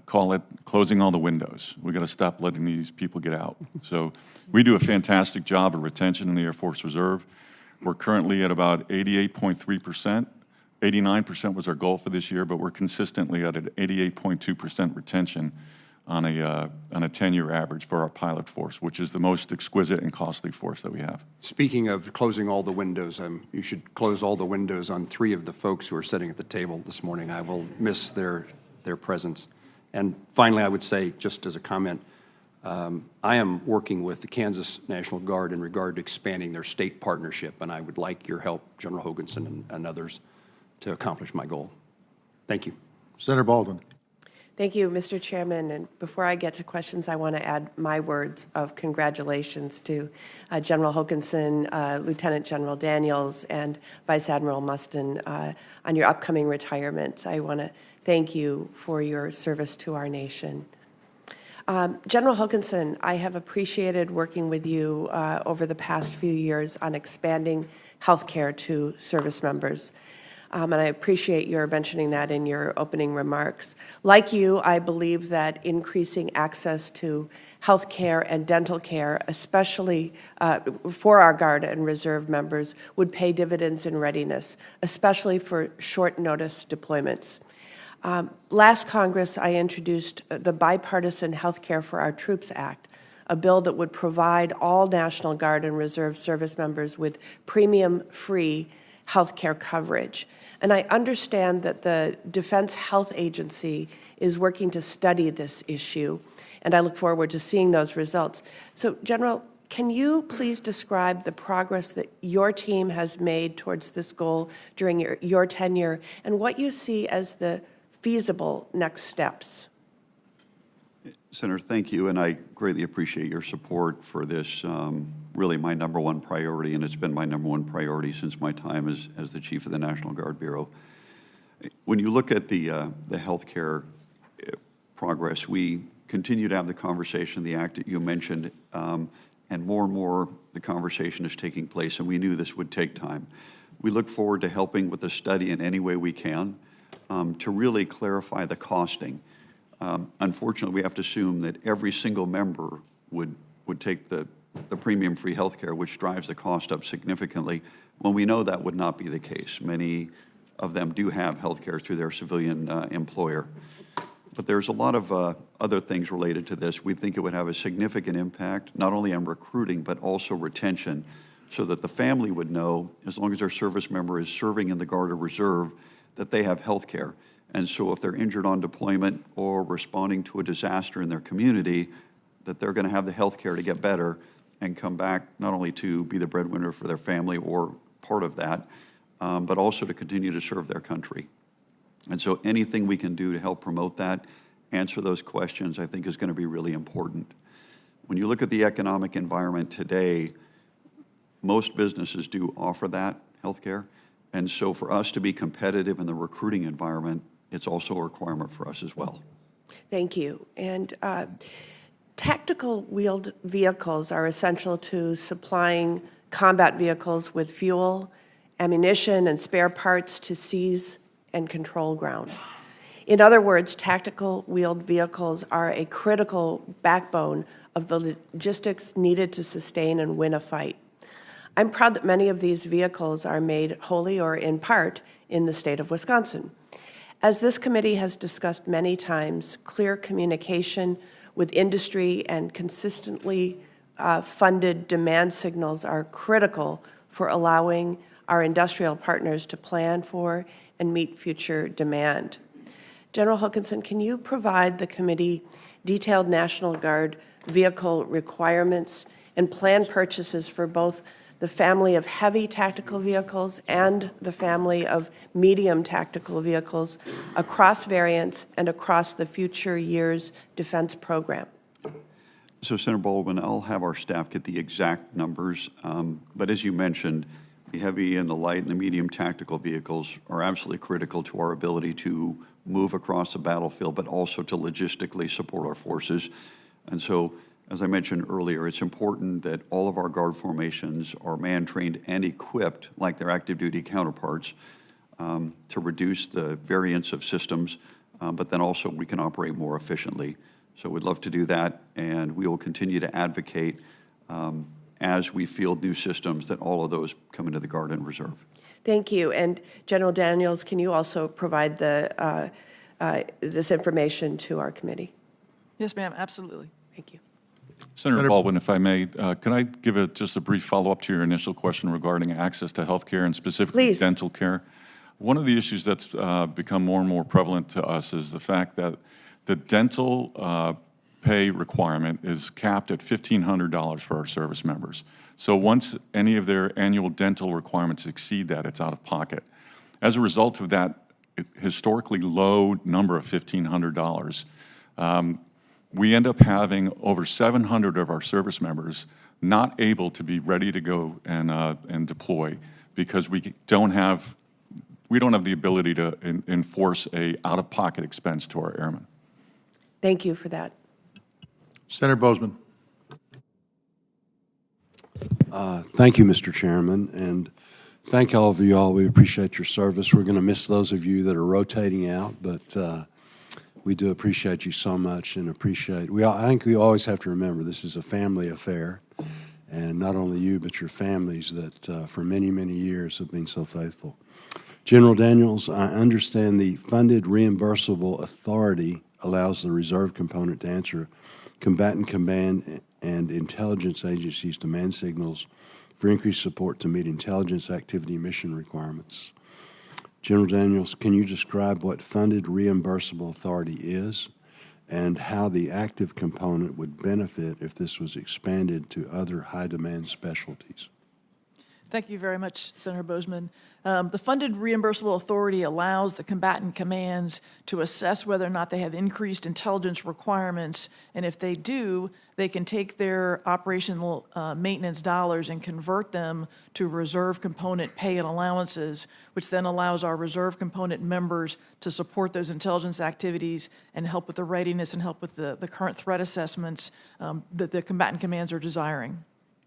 call it closing all the windows. We got to stop letting these people get out. So we do a fantastic job of retention in the Air Force Reserve. We're currently at about 88.3%. 89% was our goal for this year, but we're consistently at an 88.2% retention on a 10-year average for our pilot force, which is the most exquisite and costly force that we have. Speaking of closing all the windows, you should close all the windows on 3 of the folks who are sitting at the table this morning. I will miss their presence. And finally, I would say, just as a comment, I am working with the Kansas National Guard in regard to expanding their state partnership, and I would like your help, General Hoganson and others, to accomplish my goal. Thank you. Senator Baldwin. Thank you, Mr. Chairman. And before I get to questions, I want to add my words of congratulations to General Hoganson, Lieutenant General Daniels, and Vice Admiral Mustin on your upcoming retirements. I want to thank you for your service to our nation. General Hoganson, I have appreciated working with you over the past few years on expanding health care to service members. And I appreciate your mentioning that in your opening remarks. Like you, I believe that increasing access to health care and dental care, especially for our Guard and Reserve members, would pay dividends in readiness, especially for short-notice deployments. Last Congress, I introduced the Bipartisan Health Care for Our Troops Act, a bill that would provide all National Guard and Reserve service members with premium-free health care coverage. And I understand that the Defense Health Agency is working to study this issue, and I look forward to seeing those results. So, General, can you please describe the progress that your team has made towards this goal during your tenure and what you see as the feasible next steps? Senator, thank you, and I greatly appreciate your support for this, really my number one priority, and it's been my number one priority since my time as the Chief of the National Guard Bureau. When you look at the healthcare progress, we continue to have the conversation, the act that you mentioned, and more the conversation is taking place, and we knew this would take time. We look forward to helping with the study in any way we can to really clarify the costing. Unfortunately, we have to assume that every single member would take the premium-free health care, which drives the cost up significantly, when we know that would not be the case. Many of them do have health care through their civilian employer. But there's a lot of other things related to this. We think it would have a significant impact, not only on recruiting, but also retention, so that the family would know, as long as their service member is serving in the Guard or Reserve, that they have health care. And so if they're injured on deployment or responding to a disaster in their community, that they're going to have the health care to get better and come back not only to be the breadwinner for their family or part of that, but also to continue to serve their country. And so anything we can do to help promote that, answer those questions, I think is going to be really important. When you look at the economic environment today, most businesses do offer that health care. And so for us to be competitive in the recruiting environment, it's also a requirement for us as well. Thank you. And tactical wheeled vehicles are essential to supplying combat vehicles with fuel, ammunition, and spare parts to seize and control ground. In other words, tactical wheeled vehicles are a critical backbone of the logistics needed to sustain and win a fight. I'm proud that many of these vehicles are made wholly or in part in the state of Wisconsin. As this committee has discussed many times, clear communication with industry and consistently funded demand signals are critical for allowing our industrial partners to plan for and meet future demand. General Hoganson, can you provide the committee detailed National Guard vehicle requirements and planned purchases for both the family of heavy tactical vehicles and the family of medium tactical vehicles across variants and across the future years' defense program? So, Senator Baldwin, I'll have our staff get the exact numbers, but as you mentioned, the heavy and the light and the medium tactical vehicles are absolutely critical to our ability to move across the battlefield, but also to logistically support our forces. And so, as I mentioned earlier, it's important that all of our Guard formations are man-trained and equipped like their active duty counterparts. to reduce the variance of systems, but then also we can operate more efficiently. So we'd love to do that, and we will continue to advocate as we field new systems that all of those come into the Guard and Reserve. Thank you. And General Daniels, can you also provide this information to our committee? Yes, ma'am, absolutely. Thank you. Senator Baldwin, if I may, can I give just a brief follow-up to your initial question regarding access to health care and specifically Please. dental care? One of the issues that's become more and more prevalent to us is the fact that the dental pay requirement is capped at $1,500 for our service members. So once any of their annual dental requirements exceed that, it's out of pocket. As a result of that historically low number of $1,500, we end up having over 700 of our service members not able to be ready to go and deploy because we don't have the ability to enforce a out-of-pocket expense to our airmen. Thank you for that. Senator Bozeman. Thank you, Mr. Chairman, and thank all of you all. We appreciate your service. We're going to miss those of you that are rotating out, but we do appreciate you so much and I think we always have to remember this is a family affair, and not only you, but your families that for many, many years have been so faithful. General Daniels, I understand the funded reimbursable authority allows the reserve component to answer combatant command and intelligence agencies' demand signals for increased support to meet intelligence activity mission requirements. General Daniels, can you describe what funded reimbursable authority is and how the active component would benefit if this was expanded to other high-demand specialties? Thank you very much, Senator Bozeman. The funded reimbursable authority allows the combatant commands to assess whether or not they have increased intelligence requirements, and if they do, they can take their operational maintenance dollars and convert them to reserve component pay and allowances, which then allows our reserve component members to support those intelligence activities and help with the readiness and help with the current threat assessments that the combatant commands are desiring.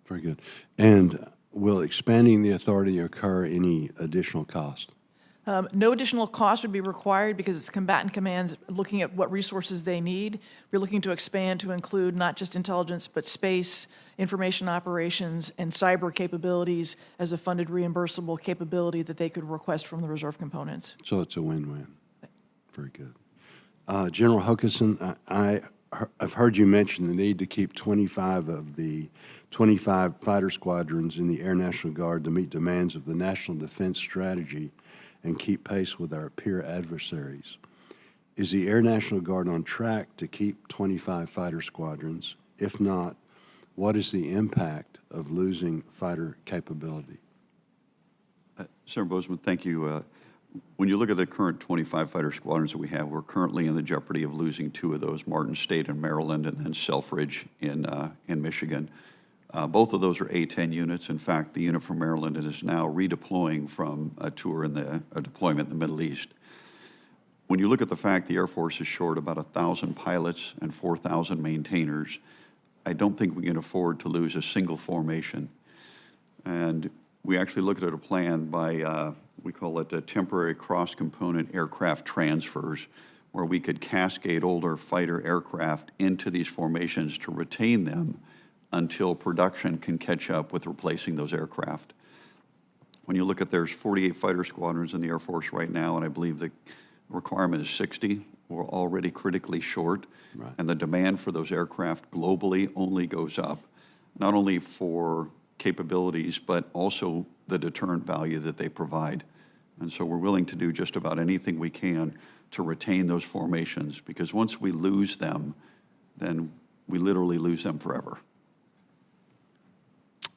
Very good. And will expanding the authority occur any additional cost? No additional cost would be required because it's combatant commands looking at what resources they need. We're looking to expand to include not just intelligence, but space, information operations, and cyber capabilities as a funded reimbursable capability that they could request from the reserve components. So it's a win-win. Very good. General Hokanson, I've heard you mention the need to keep 25 of the 25 fighter squadrons in the Air National Guard to meet demands of the National Defense Strategy and keep pace with our peer adversaries. Is the Air National Guard on track to keep 25 fighter squadrons? If not, what is the impact of losing fighter capability? Senator Bozeman, thank you. When you look at the current 25 fighter squadrons that we have, we're currently in the jeopardy of losing 2 of those, Martin State in Maryland and then Selfridge in Michigan. Both of those are A-10 units. In fact, the unit from Maryland is now redeploying from a tour in a deployment in the Middle East. When you look at the fact the Air Force is short about 1,000 pilots and 4,000 maintainers, I don't think we can afford to lose a single formation. And we actually looked at a plan by, we call it temporary cross-component aircraft transfers, where we could cascade older fighter aircraft into these formations to retain them until production can catch up with replacing those aircraft. When you look at there's 48 fighter squadrons in the Air Force right now, and I believe the requirement is 60. We're already critically short, right. And the demand for those aircraft globally only goes up, not only for capabilities, but also the deterrent value that they provide. And so we're willing to do just about anything we can to retain those formations, because once we lose them, then we literally lose them forever.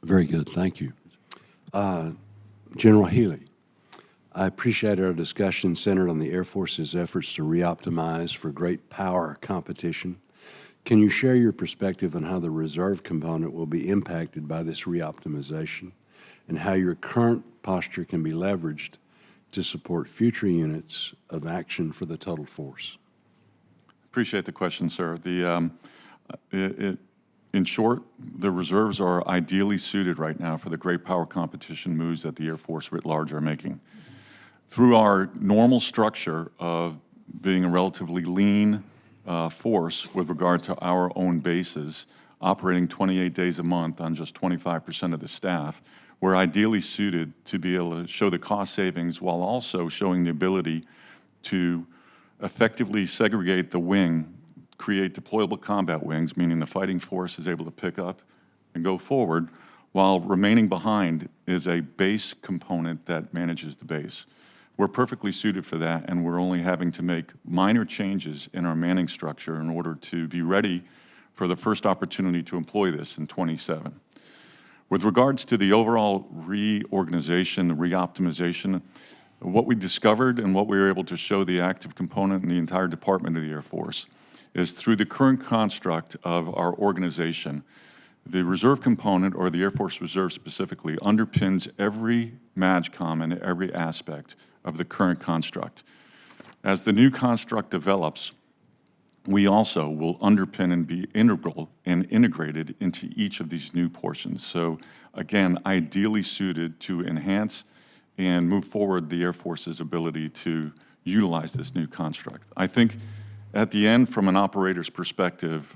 Very good, thank you. General Healy, I appreciate our discussion centered on the Air Force's efforts to reoptimize for great power competition. Can you share your perspective on how the reserve component will be impacted by this reoptimization and how your current posture can be leveraged to support future units of action for the total force? Appreciate the question, sir. In short, the reserves are ideally suited right now for the great power competition moves that the Air Force writ large are making. Through our normal structure of being a relatively lean force with regard to our own bases, operating 28 days a month on just 25% of the staff, we're ideally suited to be able to show the cost savings while also showing the ability to effectively segregate the wing, create deployable combat wings, meaning the fighting force is able to pick up and go forward, while remaining behind is a base component that manages the base. We're perfectly suited for that, and we're only having to make minor changes in our manning structure in order to be ready for the first opportunity to employ this in 27. With regards to the overall reorganization, reoptimization, what we discovered and what we were able to show the active component in the entire Department of the Air Force is through the current construct of our organization, the reserve component, or the Air Force Reserve specifically, underpins every MAGCOM and every aspect of the current construct. As the new construct develops, we also will underpin and be integral and integrated into each of these new portions. So again, ideally suited to enhance and move forward the Air Force's ability to utilize this new construct. I think at the end, from an operator's perspective,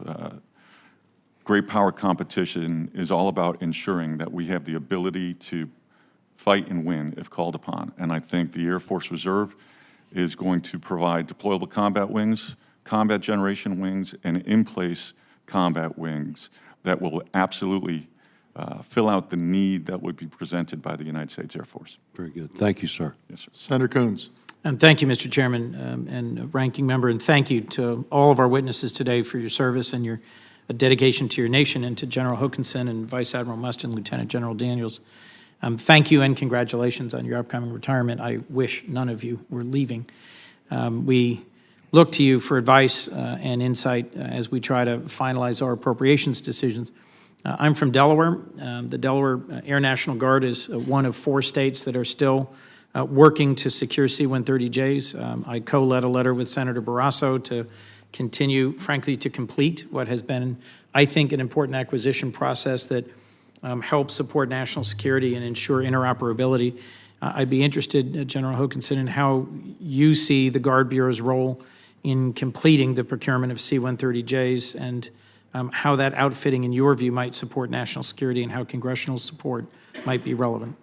great power competition is all about ensuring that we have the ability to fight and win if called upon. And I think the Air Force Reserve is going to provide deployable combat wings, combat generation wings, and in-place combat wings that will absolutely fill out the need that would be presented by the United States Air Force. Very good. Thank you, sir. Yes, sir. Senator Coons. And thank you, Mr. Chairman and Ranking Member, and thank you to all of our witnesses today for your service and your dedication to your nation, and to General Hokanson and Vice Admiral Mustin, Lieutenant General Daniels. Thank you and congratulations on your upcoming retirement. I wish none of you were leaving. We look to you for advice and insight as we try to finalize our appropriations decisions. I'm from Delaware. The Delaware Air National Guard is one of 4 states that are still working to secure C-130Js. I co-led a letter with Senator Barrasso to continue, frankly, to complete what has been, I think, an important acquisition process that helps support national security and ensure interoperability. I'd be interested, General Hokanson, in how you see the Guard Bureau's role in completing the procurement of C-130Js and how that outfitting, in your view, might support national security and how congressional support might be relevant.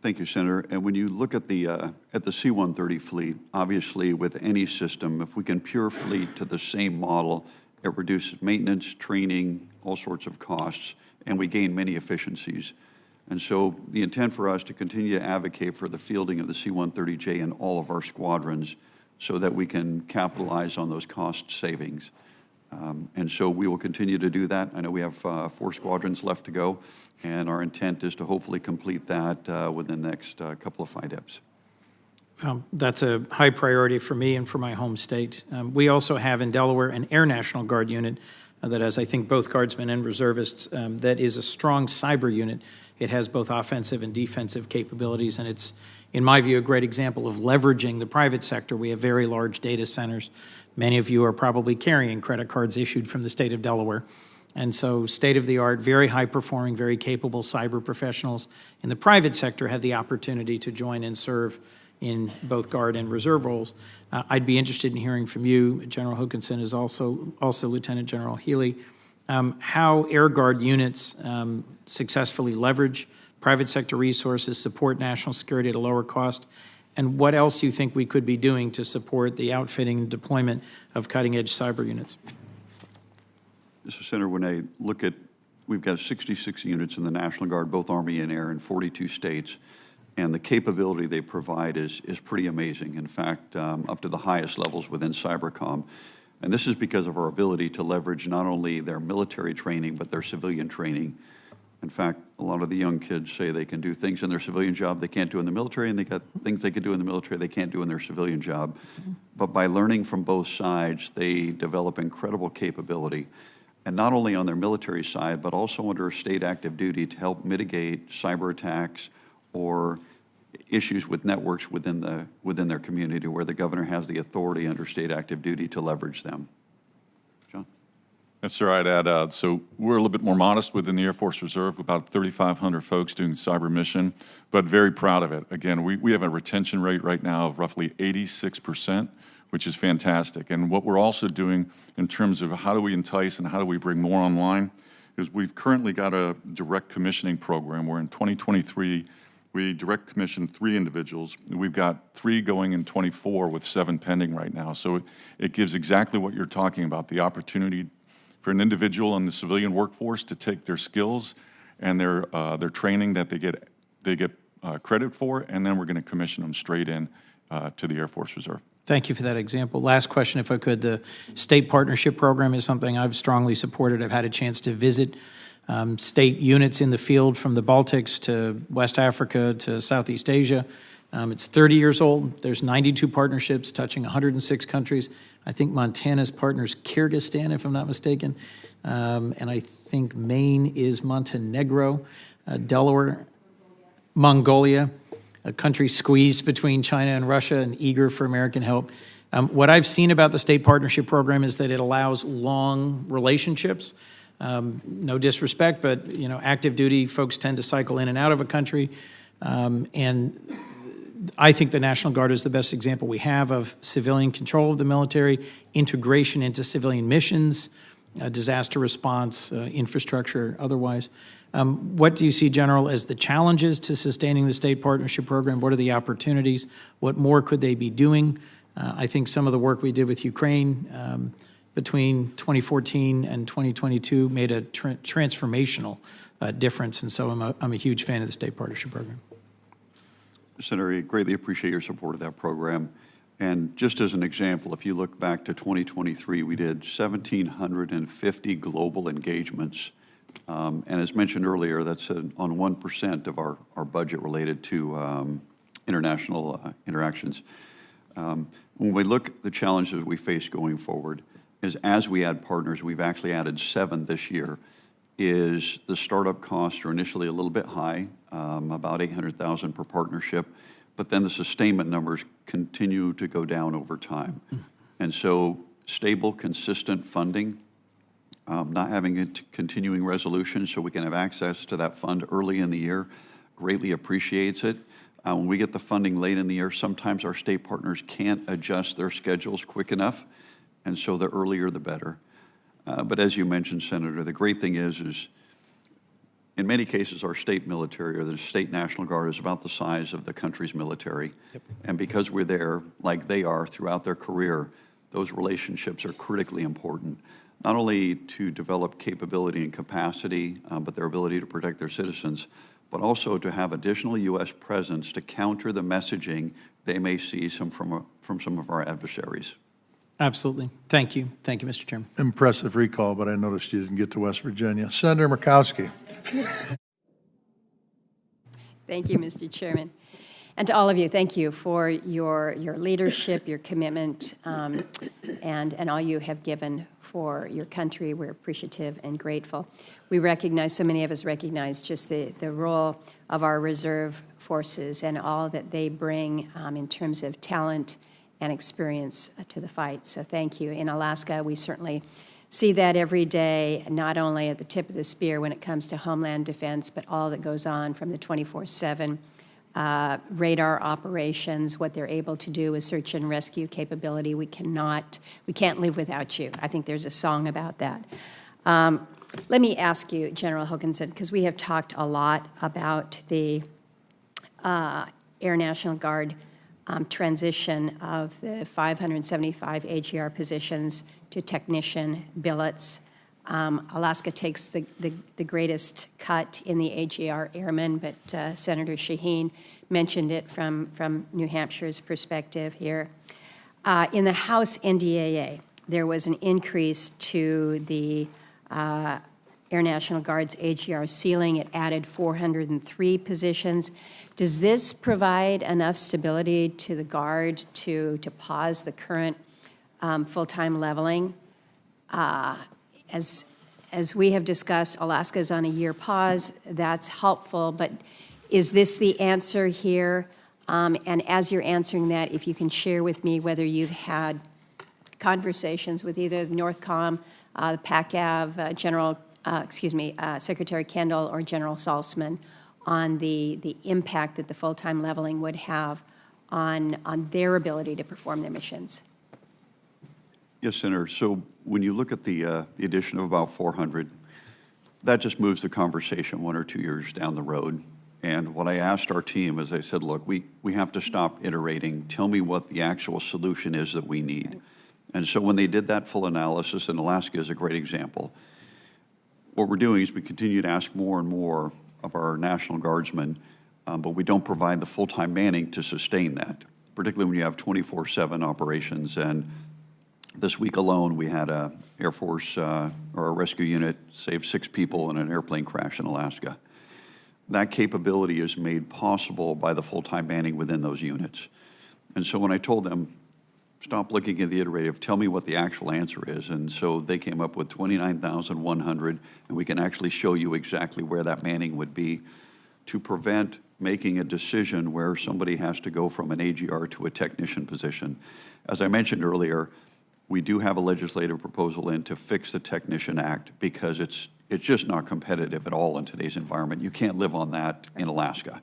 Thank you, Senator. And when you look at the C-130 fleet, obviously with any system, if we can pure fleet to the same model, it reduces maintenance, training, all sorts of costs, and we gain many efficiencies. And so the intent for us to continue to advocate for the fielding of the C-130J in all of our squadrons so that we can capitalize on those cost savings. And so we will continue to do that. I know we have 4 squadrons left to go, and our intent is to hopefully complete that within the next couple of FYDEPs. That's a high priority for me and for my home state. We also have in Delaware an Air National Guard unit that has, I think, both guardsmen and reservists, that is a strong cyber unit. It has both offensive and defensive capabilities, and it's, in my view, a great example of leveraging the private sector. We have very large data centers. Many of you are probably carrying credit cards issued from the state of Delaware. And so state-of-the-art, very high-performing, very capable cyber professionals in the private sector have the opportunity to join and serve in both Guard and Reserve roles. I'd be interested in hearing from you. General Hokanson is also Lieutenant General Healy, how Air Guard units successfully leverage private sector resources, support national security at a lower cost, and what else you think we could be doing to support the outfitting and deployment of cutting-edge cyber units. Mr. Senator, when I look at, we've got 66 units in the National Guard, both Army and Air, in 42 states, and the capability they provide is pretty amazing. In fact, up to the highest levels within Cybercom. And this is because of our ability to leverage not only their military training, but their civilian training. In fact, a lot of the young kids say they can do things in their civilian job they can't do in the military, and they got things they can do in the military they can't do in their civilian job. But by learning from both sides, they develop incredible capability. And not only on their military side, but also under state active duty to help mitigate cyber attacks or issues with networks within their community where the governor has the authority under state active duty to leverage them. John? Yes, sir, I'd add, so we're a little bit more modest within the Air Force Reserve, about 3,500 folks doing cyber mission, but very proud of it. Again, we have a retention rate right now of roughly 86%, which is fantastic. And what we're also doing in terms of how do we entice and how do we bring more online is we've currently got a direct commissioning program where in 2023, we direct commissioned 3 individuals. We've got 3 going in 24 with 7 pending right now. So it gives exactly what you're talking about, the opportunity for an individual in the civilian workforce to take their skills and their training that they get credit for, and then we're going to commission them straight in to the Air Force Reserve. Thank you for that example. Last question, if I could. The state partnership program is something I've strongly supported. I've had a chance to visit state units in the field from the Baltics to West Africa to Southeast Asia. It's 30 years old. There's 92 partnerships touching 106 countries. I think Montana's partner's Kyrgyzstan, if I'm not mistaken. And I think Maine is Montenegro, Delaware, Mongolia, a country squeezed between China and Russia and eager for American help. What I've seen about the state partnership program is that it allows long relationships. No disrespect, but active duty folks tend to cycle in and out of a country. And I think the National Guard is the best example we have of civilian control of the military, integration into civilian missions, disaster response, infrastructure, otherwise. What do you see, General, as the challenges to sustaining the state partnership program? What are the opportunities? What more could they be doing? I think some of the work we did with Ukraine between 2014 and 2022 made a transformational difference, and so I'm a huge fan of the state partnership program. Senator, I greatly appreciate your support of that program. And just as an example, if you look back to 2023, we did 1,750 global engagements. And as mentioned earlier, that's on 1% of our budget related to international interactions. When we look at the challenges we face going forward, is as we add partners, we've actually added 7 this year, is the startup costs are initially a little bit high, about $800,000 per partnership, but then the sustainment numbers continue to go down over time. And so stable, consistent funding, not having a continuing resolution so we can have access to that fund early in the year, greatly appreciates it. When we get the funding late in the year, sometimes our state partners can't adjust their schedules quick enough, and so the earlier the better. But as you mentioned, Senator, the great thing is in many cases our state military or the state National Guard is about the size of the country's military. Yep. And because we're there, like they are throughout their career, those relationships are critically important, not only to develop capability and capacity, but their ability to protect their citizens, but also to have additional U.S. presence to counter the messaging they may see from some of our adversaries. Absolutely. Thank you. Thank you, Mr. Chairman. Impressive recall, but I noticed you didn't get to West Virginia. Senator Murkowski. Thank you, Mr. Chairman. And to all of you, thank you for your leadership, your commitment, and all you have given for your country. We're appreciative and grateful. We recognize, so many of us recognize just the role of our reserve forces and all that they bring in terms of talent and experience to the fight. So thank you. In Alaska, we certainly see that every day, not only at the tip of the spear when it comes to homeland defense, but all that goes on from the 24/7 radar operations, what they're able to do with search and rescue capability. We can't live without you. I think there's a song about that. Let me ask you, General Hokanson, because we have talked a lot about the Air National Guard transition of the 575 AGR positions to technician billets. Alaska takes the greatest cut in the AGR airmen, but Senator Shaheen mentioned it from New Hampshire's perspective here. In the House NDAA, there was an increase to the Air National Guard's AGR ceiling. It added 403 positions. Does this provide enough stability to the Guard to pause the current full-time leveling? As we have discussed, Alaska is on a year pause. That's helpful, but is this the answer here? And as you're answering that, if you can share with me whether you've had conversations with either Northcom, the PACAV, Secretary Kendall or General Salzman on the impact that the full-time leveling would have on their ability to perform their missions. Yes, Senator. So when you look at the addition of about 400, that just moves the conversation 1 or 2 years down the road. And what I asked our team is I said, look, we have to stop iterating. Tell me what the actual solution is that we need. And so when they did that full analysis, and Alaska is a great example, what we're doing is we continue to ask more and more of our National Guardsmen, but we don't provide the full-time manning to sustain that, particularly when you have 24/7 operations. And this week alone, we had a Air Force or a rescue unit save 6 people in an airplane crash in Alaska. That capability is made possible by the full-time manning within those units. And so when I told them, stop looking at the iterative, tell me what the actual answer is. And so they came up with 29,100, and we can actually show you exactly where that manning would be to prevent making a decision where somebody has to go from an AGR to a technician position. As I mentioned earlier, we do have a legislative proposal in to fix the Technician Act because it's just not competitive at all in today's environment. You can't live on that in Alaska.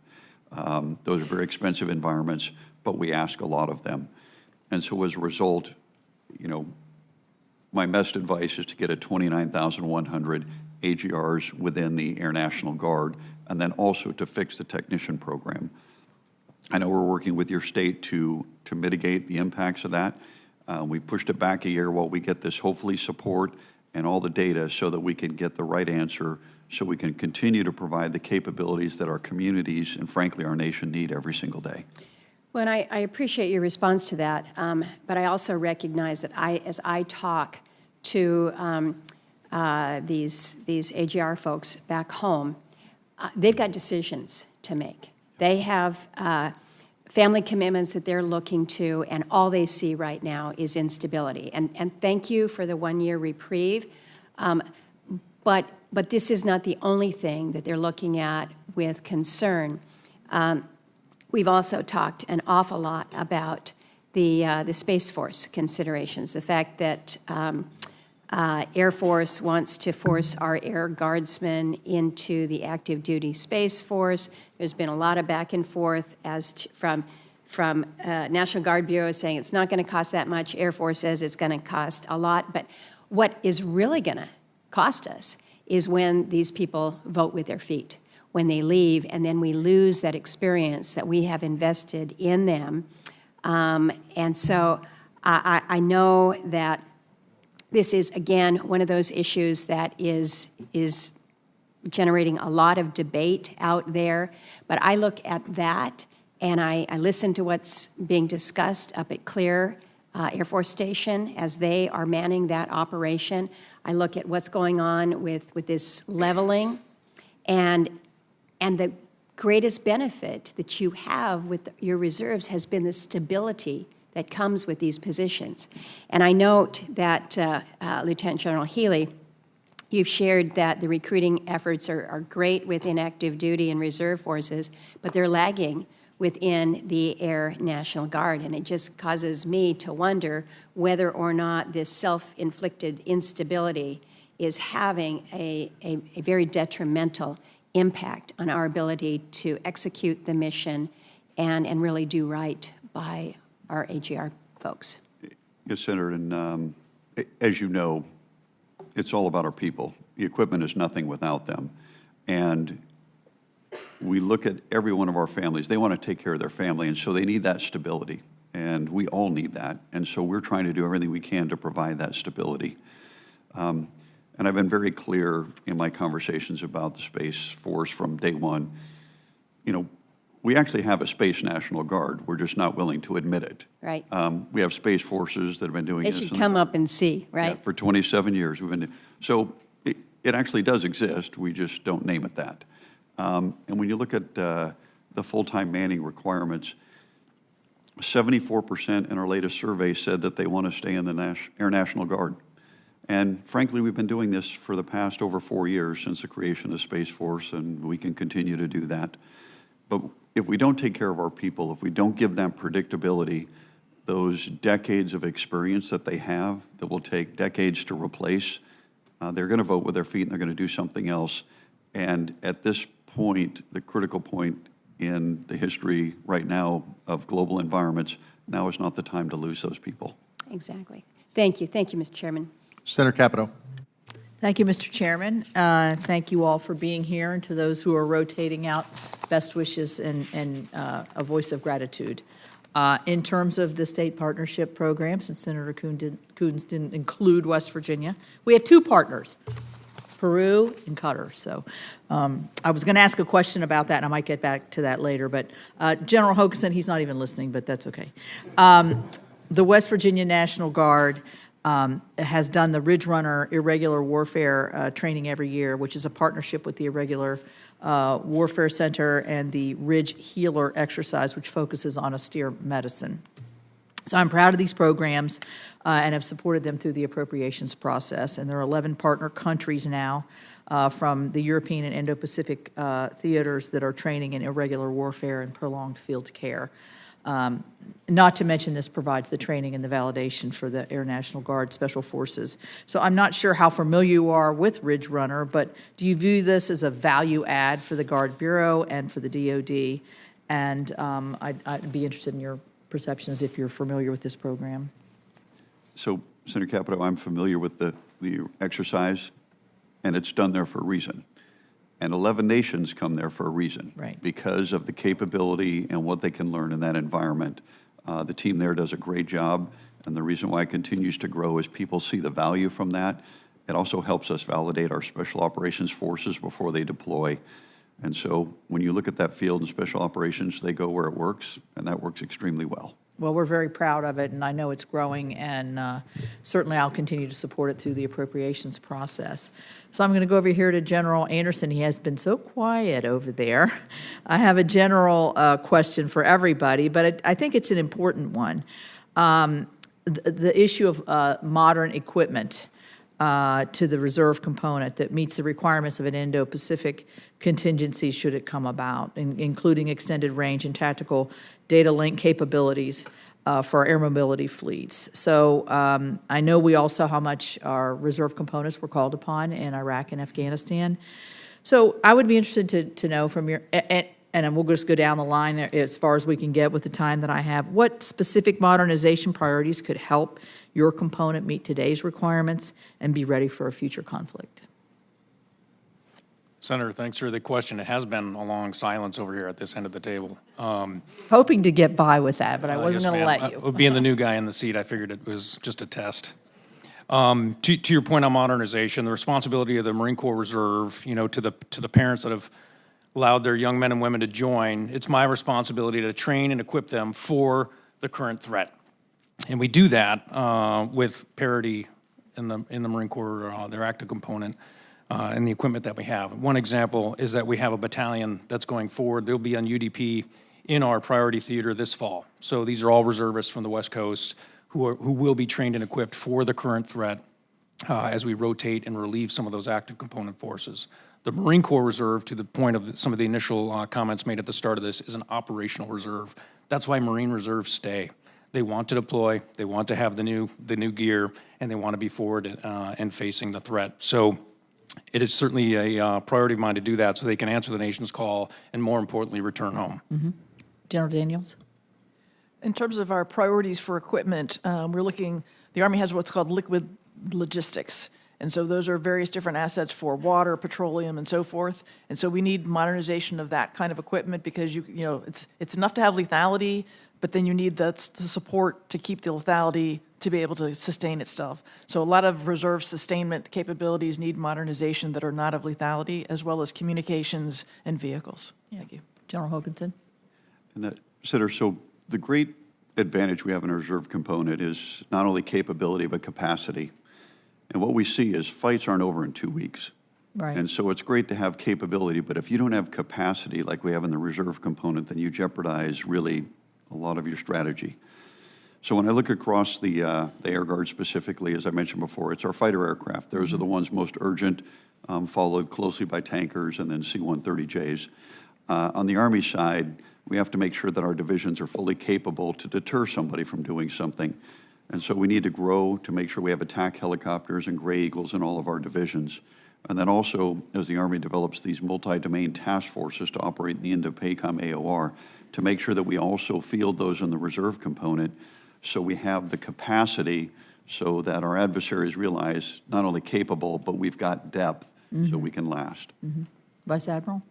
Those are very expensive environments, but we ask a lot of them. And so as a result, you know, my best advice is to get a 29,100 AGRs within the Air National Guard, and then also to fix the technician program. I know we're working with your state to mitigate the impacts of that. We pushed it back a year while we get this hopefully support and all the data so that we can get the right answer, so we can continue to provide the capabilities that our communities and frankly our nation need every single day. Well, and I appreciate your response to that, but I also recognize that as I talk to these AGR folks back home, they've got decisions to make. They have family commitments that they're looking to, and all they see right now is instability. And thank you for the 1-year reprieve, but this is not the only thing that they're looking at with concern. We've also talked an awful lot about the Space Force considerations, the fact that Air Force wants to force our Air Guardsmen into the active duty Space Force. There's been a lot of back and forth from National Guard Bureau saying it's not going to cost that much. Air Force says it's going to cost a lot. But what is really going to cost us is when these people vote with their feet, when they leave, and then we lose that experience that we have invested in them. And so I know that this is, again, one of those issues that is generating a lot of debate out there. But I look at that, and I listen to what's being discussed up at Clear Air Force Station as they are manning that operation. I look at what's going on with this leveling, and the greatest benefit that you have with your reserves has been the stability that comes with these positions. And I note that, Lieutenant General Healy, you've shared that the recruiting efforts are great within active duty and reserve forces, but they're lagging within the Air National Guard. And it just causes me to wonder whether or not this self-inflicted instability is having a very detrimental impact on our ability to execute the mission and really do right by our AGR folks. Yes, Senator, and as you know, it's all about our people. The equipment is nothing without them. And we look at every one of our families. They want to take care of their family, and so they need that stability. And we all need that. And so we're trying to do everything we can to provide that stability. And I've been very clear in my conversations about the Space Force from day one. You know, we actually have a Space National Guard. We're just not willing to admit it. Right. We have Space Forces that have been doing They this. should come up and see, right? Yeah, for 27 years we've been. So it actually does exist. We just don't name it that. And when you look at the full-time manning requirements, 74% in our latest survey said that they want to stay in the Air National Guard. And frankly, we've been doing this for the past over 4 years since the creation of the Space Force, and we can continue to do that. But if we don't take care of our people, if we don't give them predictability, those decades of experience that they have that will take decades to replace. They're going to vote with their feet and they're going to do something else. And at this point, the critical point in the history right now of global environments, now is not the time to lose those people. Exactly. Thank you. Thank you, Mr. Chairman. Senator Capito. Thank you, Mr. Chairman. Thank you all for being here, and to those who are rotating out, best wishes and a voice of gratitude. In terms of the state partnership program, since Senator Coons didn't include West Virginia, we have two partners, Peru and Qatar. So I was going to ask a question about that, and I might get back to that later. But General Hokanson, he's not even listening, but that's okay. The West Virginia National Guard has done the Ridge Runner Irregular Warfare training every year, which is a partnership with the Irregular Warfare Center and the Ridge Healer exercise, which focuses on austere medicine. So I'm proud of these programs and have supported them through the appropriations process. And there are 11 partner countries now from the European and Indo-Pacific theaters that are training in irregular warfare and prolonged field care. Not to mention this provides the training and the validation for the Air National Guard Special Forces. So I'm not sure how familiar you are with Ridge Runner, but do you view this as a value add for the Guard Bureau and for the DOD? And I'd be interested in your perceptions if you're familiar with this program. So, Senator Capito, I'm familiar with the exercise, and it's done there for a reason. And 11 nations come there for a reason. Right. Because of the capability and what they can learn in that environment. The team there does a great job, and the reason why it continues to grow is people see the value from that. It also helps us validate our special operations forces before they deploy. And so when you look at that field in special operations, they go where it works, and that works extremely well. Well, we're very proud of it, and I know it's growing, and certainly I'll continue to support it through the appropriations process. So I'm going to go over here to General Anderson. He has been so quiet over there. I have a general question for everybody, but I think it's an important one. The issue of modern equipment to the reserve component that meets the requirements of an Indo-Pacific contingency should it come about, including extended range and tactical data link capabilities for our air mobility fleets. So I know we all saw how much our reserve components were called upon in Iraq and Afghanistan. So I would be interested to know from your, and we'll just go down the line as far as we can get with the time that I have, what specific modernization priorities could help your component meet today's requirements and be ready for a future conflict? Senator, thanks for the question. It has been a long silence over here at this end of the table. Hoping to get by with that, but I wasn't yes, going to let you. Being the new guy in the seat, I figured it was just a test. To your point on modernization, the responsibility of the Marine Corps Reserve, to the parents that have allowed their young men and women to join, it's my responsibility to train and equip them for the current threat. And we do that with parity in the Marine Corps, their active component, and the equipment that we have. One example is that we have a battalion that's going forward. They'll be on UDP in our priority theater this fall. So these are all reservists from the West Coast who will be trained and equipped for the current threat as we rotate and relieve some of those active component forces. The Marine Corps Reserve, to the point of some of the initial comments made at the start of this, is an operational reserve. That's why Marine Reserves stay. They want to deploy, they want to have the new gear, and they want to be forward and facing the threat. So it is certainly a priority of mine to do that so they can answer the nation's call and, more importantly, return home. Mm-hmm. General Daniels? In terms of our priorities for equipment, we're looking, the Army has what's called liquid logistics. And so those are various different assets for water, petroleum, and so forth. And so we need modernization of that kind of equipment because it's enough to have lethality, but then you need the support to keep the lethality to be able to sustain itself. So a lot of reserve sustainment capabilities need modernization that are not of lethality, as well as communications and vehicles. Yeah. Thank you. General Hokanson? And Senator, so the great advantage we have in our reserve component is not only capability, but capacity. And what we see is fights aren't over in 2 weeks. Right. And so it's great to have capability, but if you don't have capacity like we have in the reserve component, then you jeopardize really a lot of your strategy. So when I look across the Air Guard specifically, as I mentioned before, it's our fighter aircraft. Those are the ones most urgent, followed closely by tankers and then C-130Js. On the Army side, we have to make sure that our divisions are fully capable to deter somebody from doing something. And so we need to grow to make sure we have attack helicopters and Gray Eagles in all of our divisions. And then also, as the Army develops these multi-domain task forces to operate in the Indo-PACOM AOR, to make sure that we also field those in the reserve component so we have the capacity so that our adversaries realize not only capable, but we've got depth so we can last. Vice Admiral?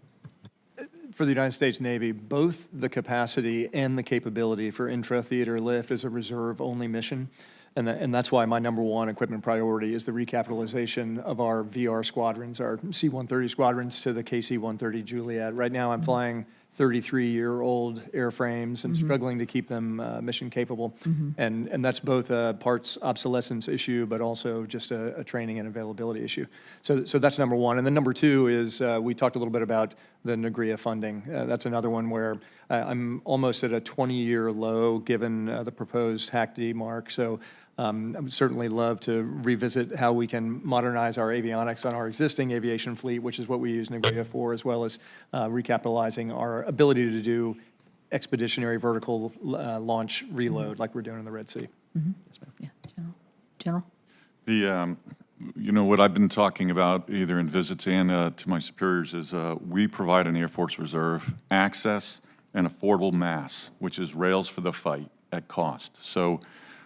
For the United States Navy, both the capacity and the capability for intra-theater lift is a reserve-only mission. And that's why my number one equipment priority is the recapitalization of our VR squadrons, our C-130 squadrons to the KC-130 Juliet. Right now, I'm flying 33-year-old airframes and struggling to keep them mission capable. And that's both a parts obsolescence issue, but also just a training and availability issue. So that's number one. And then number two is we talked a little bit about the NGRIA funding. That's another one where I'm almost at a 20-year low given the proposed HACD mark. So I would certainly love to revisit how we can modernize our avionics on our existing aviation fleet, which is what we use NGRIA for, as well as recapitalizing our ability to do expeditionary vertical launch reload like we're doing in the Red Sea. Yes, ma'am. Yeah, General? The, you know, what I've been talking about either in visits and to my superiors is we provide an Air Force Reserve access and affordable mass, which is rails for the fight at cost. So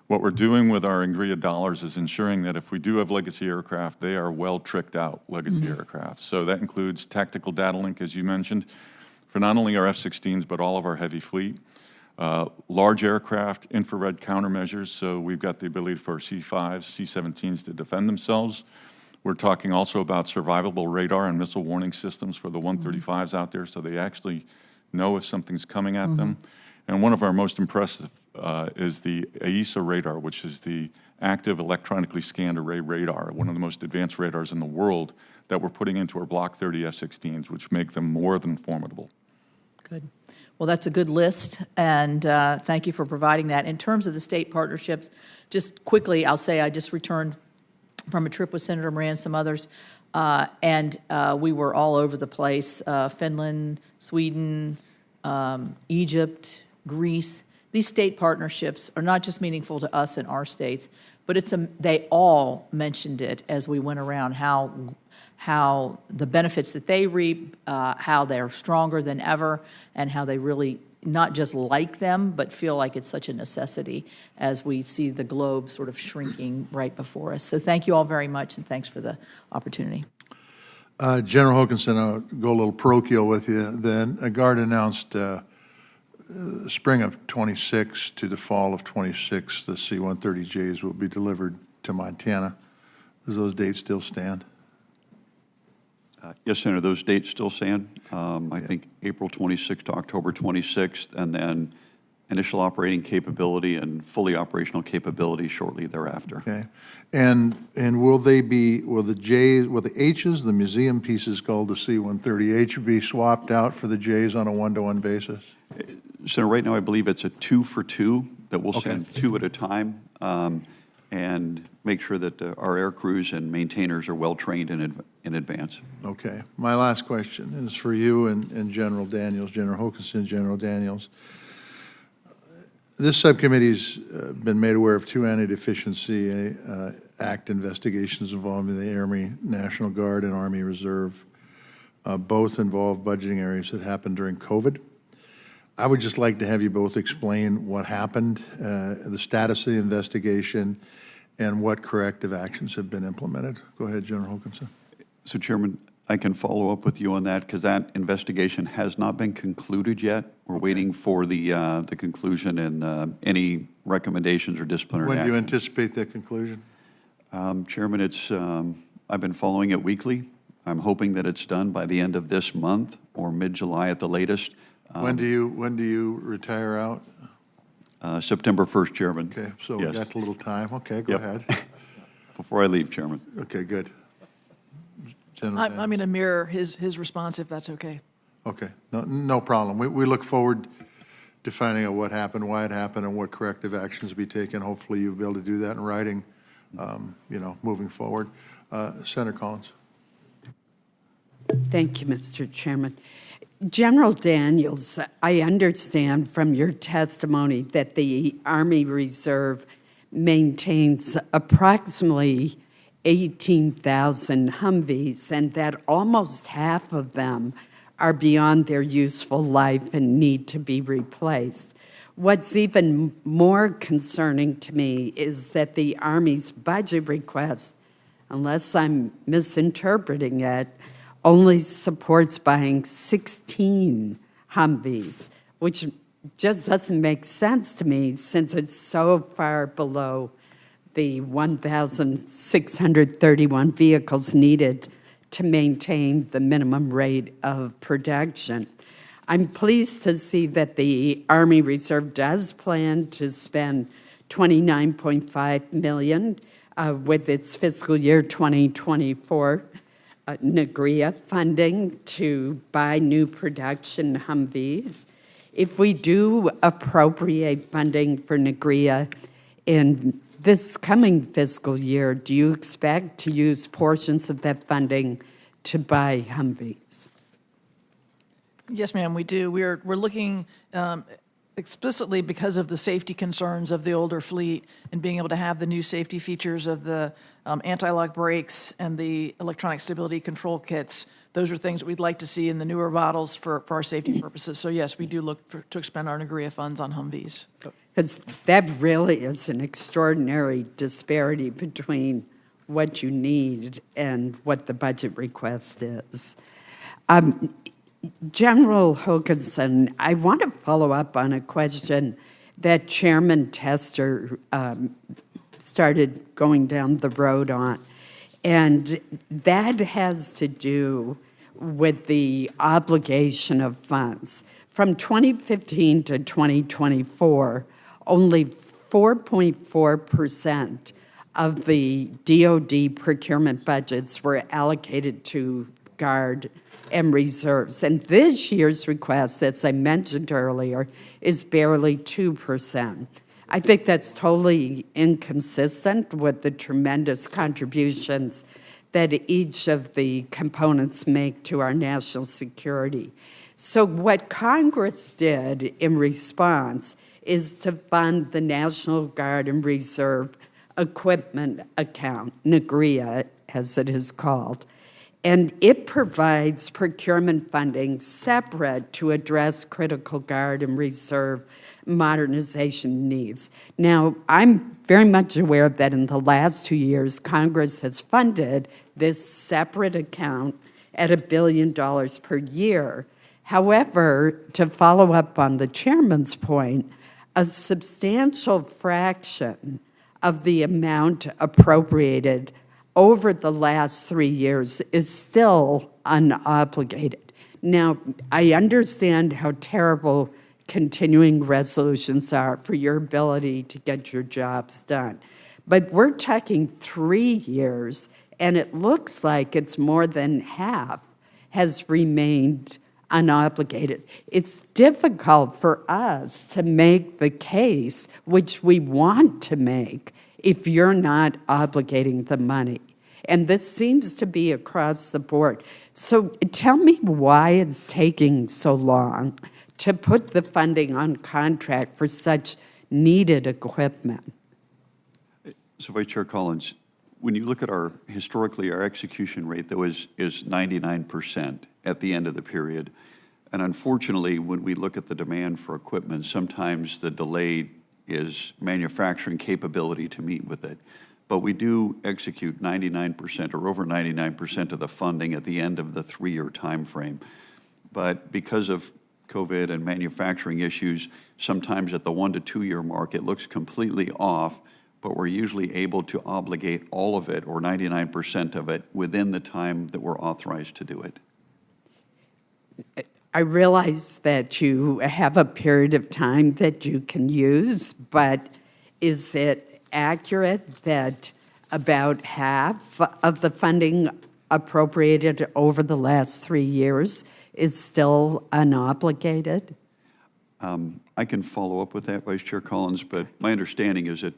what we're doing with our NGRIA dollars is ensuring that if we do have legacy aircraft, they are well tricked out legacy aircraft. So that includes tactical data link, as you mentioned, for not only our F-16s, but all of our heavy fleet. Large aircraft, infrared countermeasures, so we've got the ability for C-5s, C-17s to defend themselves. We're talking also about survivable radar and missile warning systems for the 135s out there, so they actually know if something's coming at them. And one of our most impressive is the AESA radar, which is the active electronically scanned array radar, one of the most advanced radars in the world that we're putting into our Block 30 F-16s, which make them more than formidable. Good. Well, that's a good list, and thank you for providing that. In terms of the state partnerships, just quickly, I'll say I just returned from a trip with Senator Moran and some others, and we were all over the place, Finland, Sweden, Egypt, Greece. These state partnerships are not just meaningful to us in our states, but they all mentioned it as we went around, how the benefits that they reap, how they're stronger than ever, and how they really not just like them, but feel like it's such a necessity as we see the globe sort of shrinking right before us. So thank you all very much, and thanks for the opportunity. General Hokanson, I'll go a little parochial with you. Then GARD announced spring of 26 to the fall of 26, the C-130Js will be delivered to Montana. Does those dates still stand? Yes, Senator, those dates still stand. I think April 26th to October 26th, and then initial operating capability and fully operational capability shortly thereafter. Okay. And will the H's, the museum pieces called the C-130H, be swapped out for the J's on a one-to-one basis? So right now, I believe it's a 2-for-2 that we'll send 2 at a time and make sure that our air crews and maintainers are well trained in advance. Okay. My last question is for you and General Daniels, General Hokanson, General Daniels. This subcommittee's been made aware of 2 Anti-Deficiency Act investigations involving the Army National Guard and Army Reserve. Both involve budgeting areas that happened during COVID. I would just like to have you both explain what happened, the status of the investigation, and what corrective actions have been implemented. Go ahead, General Hokanson. So, Chairman, I can follow up with you on that because that investigation has not been concluded yet. We're waiting for the conclusion and any recommendations or disciplinary action. When do you anticipate that conclusion? Chairman, I've been following it weekly. I'm hoping that it's done by the end of this month or mid-July at the latest. When do you retire out? September 1st, Chairman. Okay, so yes. we got a little time. Okay, go ahead. Before I leave, Chairman. Okay, good. I'm going to mirror his response, if that's okay. Okay, no problem. We look forward to finding out what happened, why it happened, and what corrective actions be taken. Hopefully you'll be able to do that in writing, moving forward. Senator Collins. Thank you, Mr. Chairman. General Daniels, I understand from your testimony that the Army Reserve maintains approximately 18,000 Humvees, and that almost half of them are beyond their useful life and need to be replaced. What's even more concerning to me is that the Army's budget request, unless I'm misinterpreting it, only supports buying 16 Humvees, which just doesn't make sense to me since it's so far below the 1,631 vehicles needed to maintain the minimum rate of production. I'm pleased to see that the Army Reserve does plan to spend $29.5 million with its fiscal year 2024 NAGRIA funding to buy new production Humvees. If we do appropriate funding for NAGRIA in this coming fiscal year, do you expect to use portions of that funding to buy Humvees? Yes, ma'am, we do. We're looking explicitly because of the safety concerns of the older fleet and being able to have the new safety features of the anti-lock brakes and the electronic stability control kits. Those are things that we'd like to see in the newer models for our safety purposes. So yes, we do look to expend our NAGRIA funds on Humvees. Because that really is an extraordinary disparity between what you need and what the budget request is. General Hokanson, I want to follow up on a question that Chairman Tester started going down the road on, and that has to do with the obligation of funds. From 2015 to 2024, only 4.4% of the DoD procurement budgets were allocated to Guard and reserves. And this year's request, as I mentioned earlier, is barely 2%. I think that's totally inconsistent with the tremendous contributions that each of the components make to our national security. So what Congress did in response is to fund the National Guard and Reserve Equipment Account, NAGRIA, as it is called. And it provides procurement funding separate to address critical Guard and Reserve modernization needs. Now, I'm very much aware that in the last 2 years, Congress has funded this separate account at $1 billion per year. However, to follow up on the chairman's point, a substantial fraction of the amount appropriated over the last 3 years is still unobligated. Now, I understand how terrible continuing resolutions are for your ability to get your jobs done. But we're talking 3 years, and it looks like it's more than half has remained unobligated. It's difficult for us to make the case, which we want to make, if you're not obligating the money. And this seems to be across the board. So tell me why it's taking so long to put the funding on contract for such needed equipment. So Vice Chair Collins, when you look at historically our execution rate, though, is 99% at the end of the period. And unfortunately, when we look at the demand for equipment, sometimes the delay is manufacturing capability to meet with it. But we do execute 99% or over 99% of the funding at the end of the 3-year time frame. But because of COVID and manufacturing issues, sometimes at the 1 to 2 year mark, it looks completely off, but we're usually able to obligate all of it or 99% of it within the time that we're authorized to do it. I realize that you have a period of time that you can use, but is it accurate that about half of the funding appropriated over the last 3 years is still unobligated? I can follow up with that, Vice Chair Collins, but my understanding is that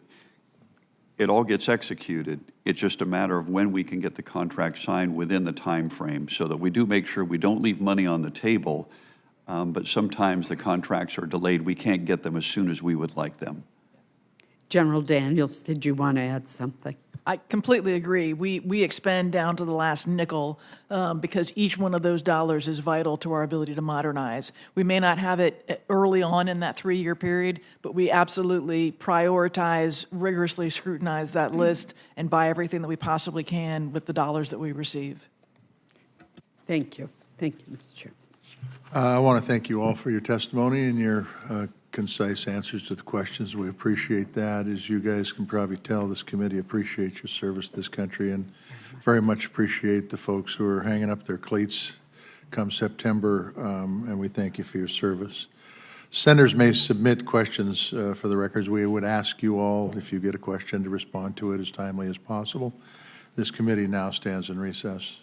it all gets executed. It's just a matter of when we can get the contract signed within the time frame, so that we do make sure we don't leave money on the table, but sometimes the contracts are delayed. We can't get them as soon as we would like them. General Daniels, did you want to add something? I completely agree. We expend down to the last nickel because each one of those dollars is vital to our ability to modernize. We may not have it early on in that 3-year period, but we absolutely prioritize, rigorously scrutinize that list, and buy everything that we possibly can with the dollars that we receive. Thank you. Thank you, Mr. Chair. I want to thank you all for your testimony and your concise answers to the questions. We appreciate that. As you guys can probably tell, this committee appreciates your service to this country and very much appreciate the folks who are hanging up their cleats come September, and we thank you for your service. Senators may submit questions for the records. We would ask you all, if you get a question, to respond to it as timely as possible. This committee now stands in recess.